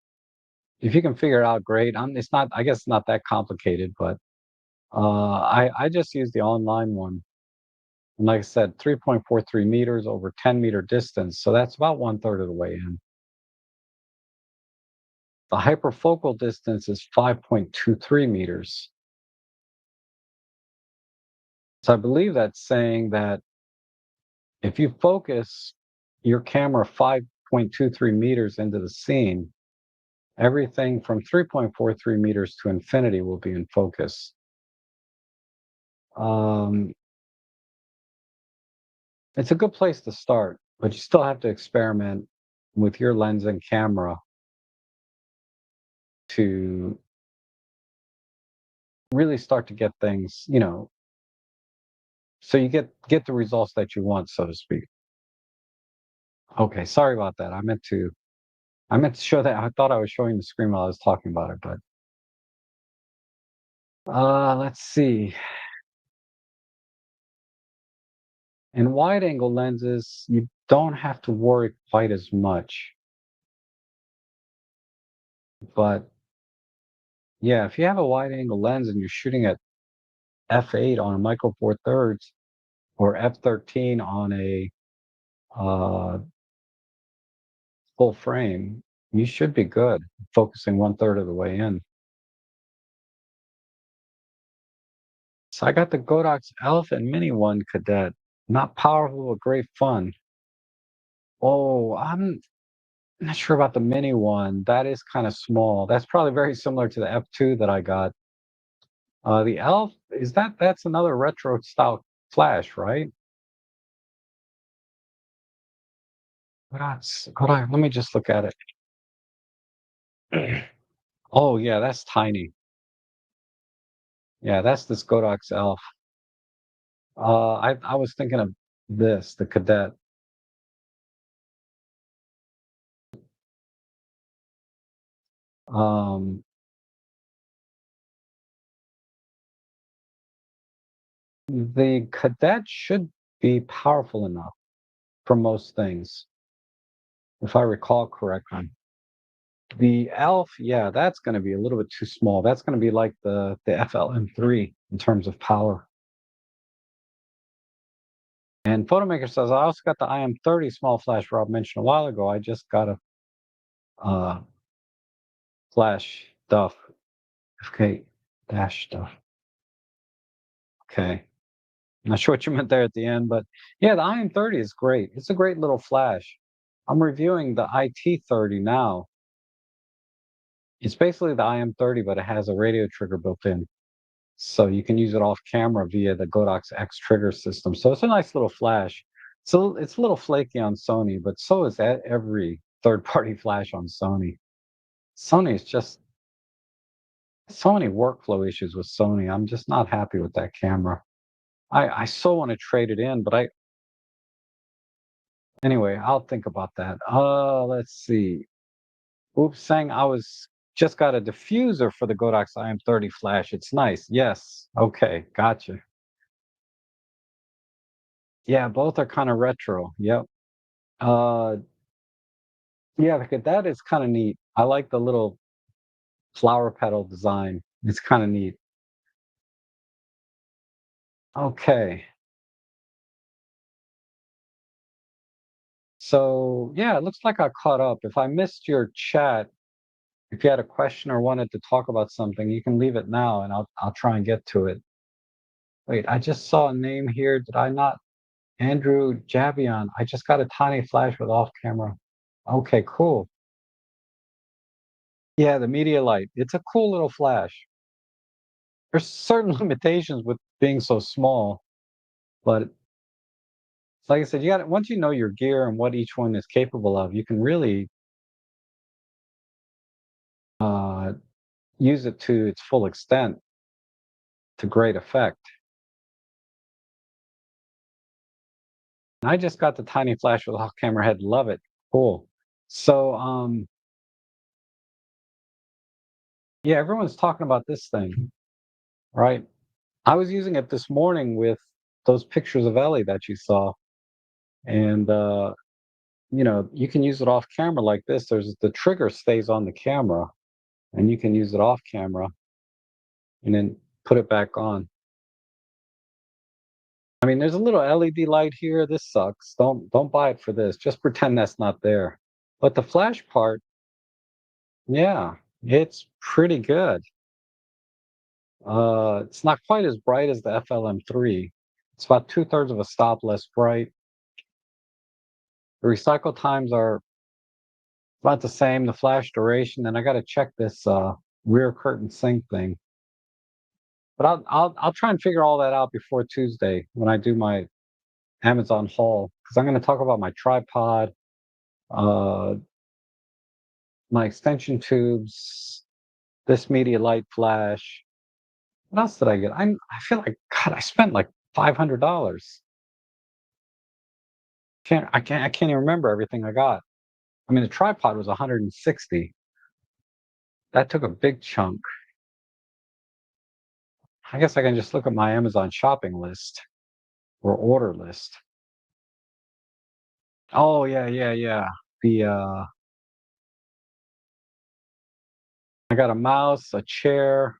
if you can figure it out, great. It's not, I guess it's not that complicated, but I just use the online one. And like I said, 3.43 meters over 10-meter distance. So that's about 1/3 of the way in. The hyperfocal distance is 5.23 meters. So I believe that's saying that if you focus your camera 5.23 meters into the scene, everything from 3.43 meters to infinity will be in focus. Um, it's a good place to start, but you still have to experiment with your lens and camera to really start to get things, so you get the results that you want, so to speak. Okay, sorry about that. I meant to show that. I thought I was showing the screen while I was talking about it, but let's see. In wide angle lenses, you don't have to worry quite as much. But yeah, if you have a wide angle lens and you're shooting at f8 on a micro four thirds or f13 on a uh, full frame, you should be good, focusing 1/3 of the way in. So I got the Godox Elephant Mini 1 Cadet. Not powerful, but great fun. Oh, I'm not sure about the Mini one. That is kind of small. That's probably very similar to the F2 that I got. The Elf, that's another retro style flash, right? Hold on, let me just look at it. Oh yeah, that's tiny. Yeah, that's this Godox Elf. I was thinking of this, the Cadet. Um, the Cadet should be powerful enough for most things, if I recall correctly. The Elf, yeah, that's going to be a little bit too small. That's going to be like the FLM3 in terms of power. And Photomaker says, I also got the IM30 small flash Rob mentioned a while ago. I just got a uh, flash stuff, FK dash stuff. Okay. Not sure what you meant there at the end, but yeah, the IM30 is great. It's a great little flash. I'm reviewing the IT30 now. It's basically the IM30, but it has a radio trigger built in. So you can use it off camera via the Godox X trigger system. So it's a nice little flash. So it's a little flaky on Sony, but so is every third-party flash on Sony. Sony is just so many workflow issues with Sony. I'm just not happy with that camera. I so want to trade it in, but anyway, I'll think about that. Let's see. Oops, saying I was just got a diffuser for the Godox IM30 flash. It's nice. Yes. Okay, gotcha. Yeah, both are kind of retro. Yep. Uh, yeah, because that is kind of neat. I like the little flower petal design. It's kind of neat. Okay. So, yeah, it looks like I caught up. If I missed your chat, if you had a question or wanted to talk about something, you can leave it now and I'll try and get to it. Wait, I just saw a name here. Did I not? Andrew Javion. I just got a tiny flash with off camera. Okay, cool. Yeah, the media light. It's a cool little flash. There's certain limitations with being so small, but like I said, you got once you know your gear and what each one is capable of, you can really uh, use it to its full extent to great effect. And I just got the tiny flash with off camera head. Love it. Cool. So yeah, everyone's talking about this thing, right? I was using it this morning with those pictures of Ellie that you saw, and you can use it off camera like this. There's the trigger stays on the camera, and you can use it off camera and then put it back on. I mean, there's a little LED light here. This sucks. Don't buy it for this. Just pretend that's not there. But the flash part, yeah, it's pretty good. It's not quite as bright as the FLM3. It's about two-thirds of a stop less bright. The recycle times are about the same. The flash duration, and I got to check this rear curtain sync thing. But I'll try and figure all that out before Tuesday when I do my Amazon haul because I'm going to talk about my tripod, uh, my extension tubes, this media light flash. What else did I get? I feel like God, I spent like $500. I can't even remember everything I got. I mean, the tripod was 160. That took a big chunk. I guess I can just look at my Amazon shopping list or order list. Oh yeah, yeah, yeah. The I got a mouse, a chair,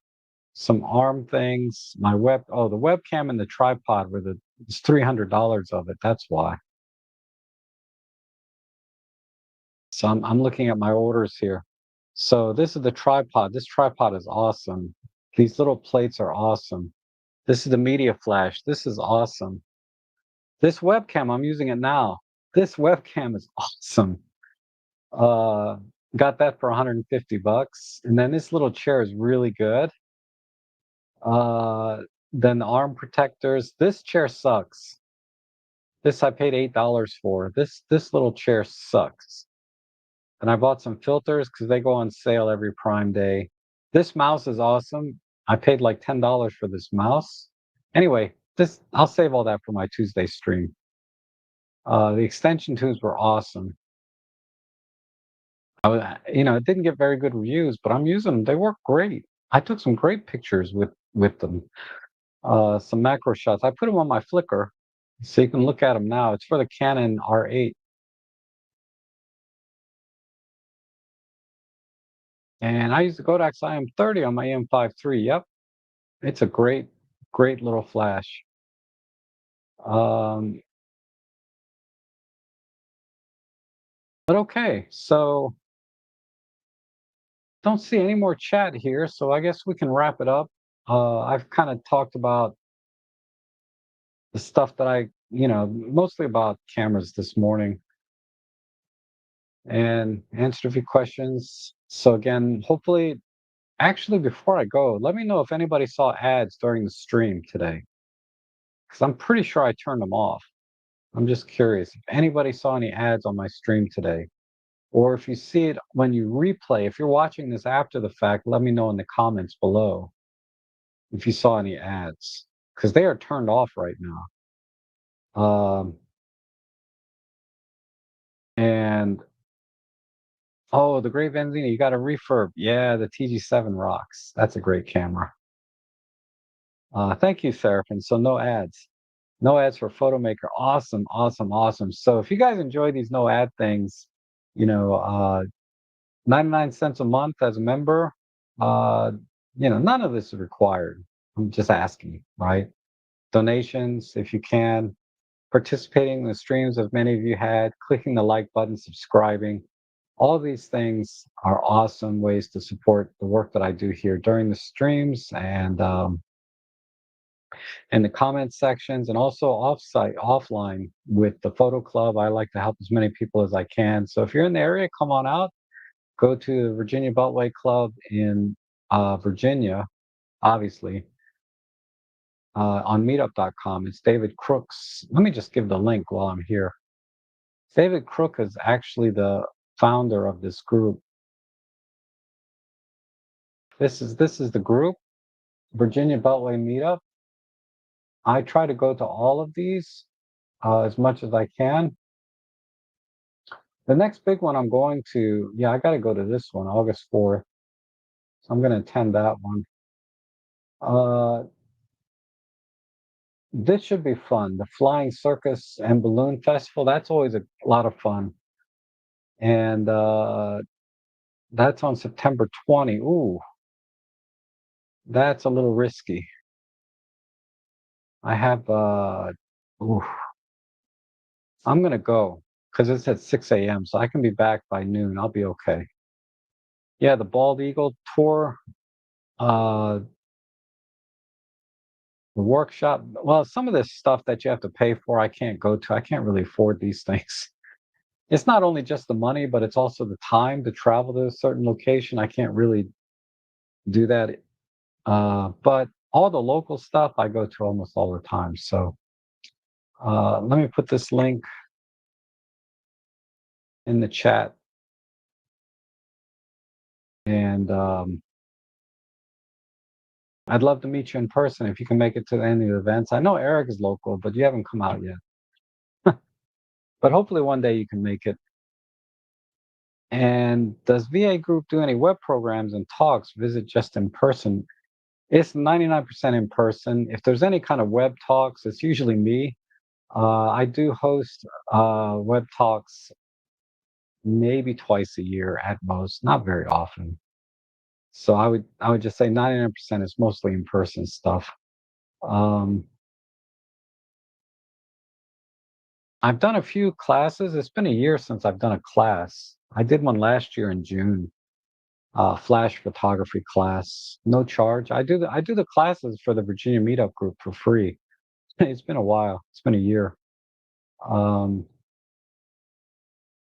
some arm things, the webcam and the tripod were it's $300 of it. That's why. So I'm looking at my orders here. So this is the tripod. This tripod is awesome. These little plates are awesome. This is the media flash. This is awesome. This webcam, I'm using it now. This webcam is awesome. Uh, got that for 150 bucks. And then this little chair is really good. Uh, then the arm protectors. This chair sucks. This I paid $8 for. This little chair sucks. And I bought some filters because they go on sale every Prime Day. This mouse is awesome. I paid like $10 for this mouse. Anyway, this I'll save all that for my Tuesday stream. The extension tubes were awesome. It didn't get very good reviews, but I'm using them. They work great. I took some great pictures with them. Some macro shots. I put them on my Flickr, so you can look at them now. It's for the Canon R8, and I use the Godox IM30 on my M5 III. Yep, it's a great little flash. Um, but okay, so don't see any more chat here, so I guess we can wrap it up. I've kind of talked about the stuff that mostly about cameras this morning, and answered a few questions. So again, hopefully, actually, before I go, let me know if anybody saw ads during the stream today, because I'm pretty sure I turned them off. I'm just curious if anybody saw any ads on my stream today, or if you see it when you replay. If you're watching this after the fact, let me know in the comments below if you saw any ads, because they are turned off right now. And oh, the Great Benzina, you got a refurb. Yeah, the TG7 rocks. That's a great camera. Thank you, Seraphin. So no ads. No ads for Photomaker. Awesome, awesome, awesome. So if you guys enjoy these no ad things, you know, 99 cents a month as a member, uh, none of this is required. I'm just asking, right? Donations, if you can, participating in the streams of many of you had, clicking the like button, subscribing. All these things are awesome ways to support the work that I do here during the streams and in the comment sections, and also offline with the photo club. I like to help as many people as I can. So if you're in the area, come on out. Go to the Virginia Beltway Club in Virginia, obviously, on meetup.com. It's David Crook's. Let me just give the link while I'm here. David Crook is actually the founder of this group. This is the group, Virginia Beltway Meetup. I try to go to all of these as much as I can. The next big one I'm going to, yeah, I got to go to this one, August 4th. So I'm going to attend that one. This should be fun. The Flying Circus and Balloon Festival, that's always a lot of fun. And that's on September 20. Ooh, that's a little risky. I have, ooh, I'm going to go because it's at 6 a.m. So I can be back by noon. I'll be okay. Yeah, the Bald Eagle tour, uh, the workshop. Well, some of this stuff that you have to pay for, I can't go to. I can't really afford these things. It's not only just the money, but it's also the time to travel to a certain location. I can't really do that. But all the local stuff I go to almost all the time. So let me put this link in the chat. And I'd love to meet you in person if you can make it to any of the events. I know Eric is local, but you haven't come out yet. But hopefully one day you can make it. And does VA Group do any web programs and talks? Visit just in person? It's 99% in person. If there's any kind of web talks, it's usually me. I do host web talks maybe twice a year at most, not very often. So I would just say 99% is mostly in person stuff. Um, I've done a few classes. It's been a year since I've done a class. I did one last year in June. Flash photography class, no charge. I do the classes for the Virginia Meetup group for free. It's been a while. It's been a year. Um,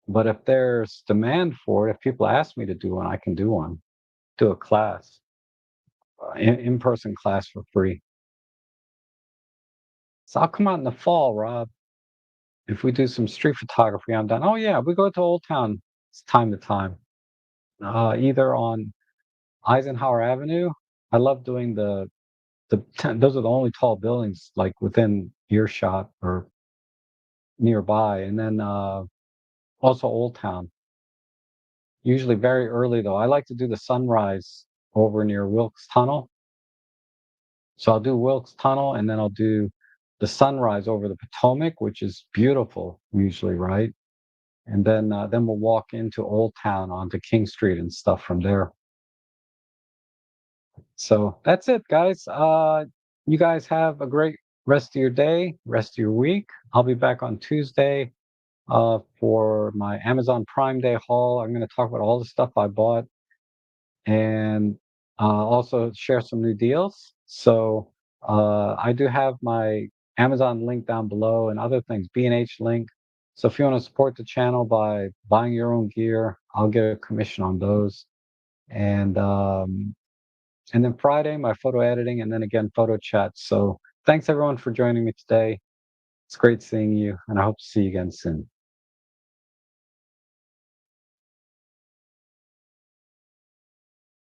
but if there's demand for it, if people ask me to do one, I can do one. Do a class, in-person class for free. So I'll come out in the fall, Rob. If we do some street photography, I'm done. Oh yeah, we go to Old Town. It's time to time. Either on Eisenhower Avenue. I love doing the those are the only tall buildings like within earshot or nearby, and then also Old Town. Usually very early though. I like to do the sunrise over near Wilkes Tunnel. So I'll do Wilkes Tunnel, and then I'll do the sunrise over the Potomac, which is beautiful usually, right? And then we'll walk into Old Town onto King Street and stuff from there. So that's it, guys. You guys have a great rest of your day, rest of your week. I'll be back on Tuesday for my Amazon Prime Day haul. I'm going to talk about all the stuff I bought and also share some new deals. So I do have my Amazon link down below, and other things, B&H link. So if you want to support the channel by buying your own gear, I'll get a commission on those. And and then Friday, my photo editing, and then again photo chat. So thanks everyone for joining me today. It's great seeing you, and I hope to see you again soon.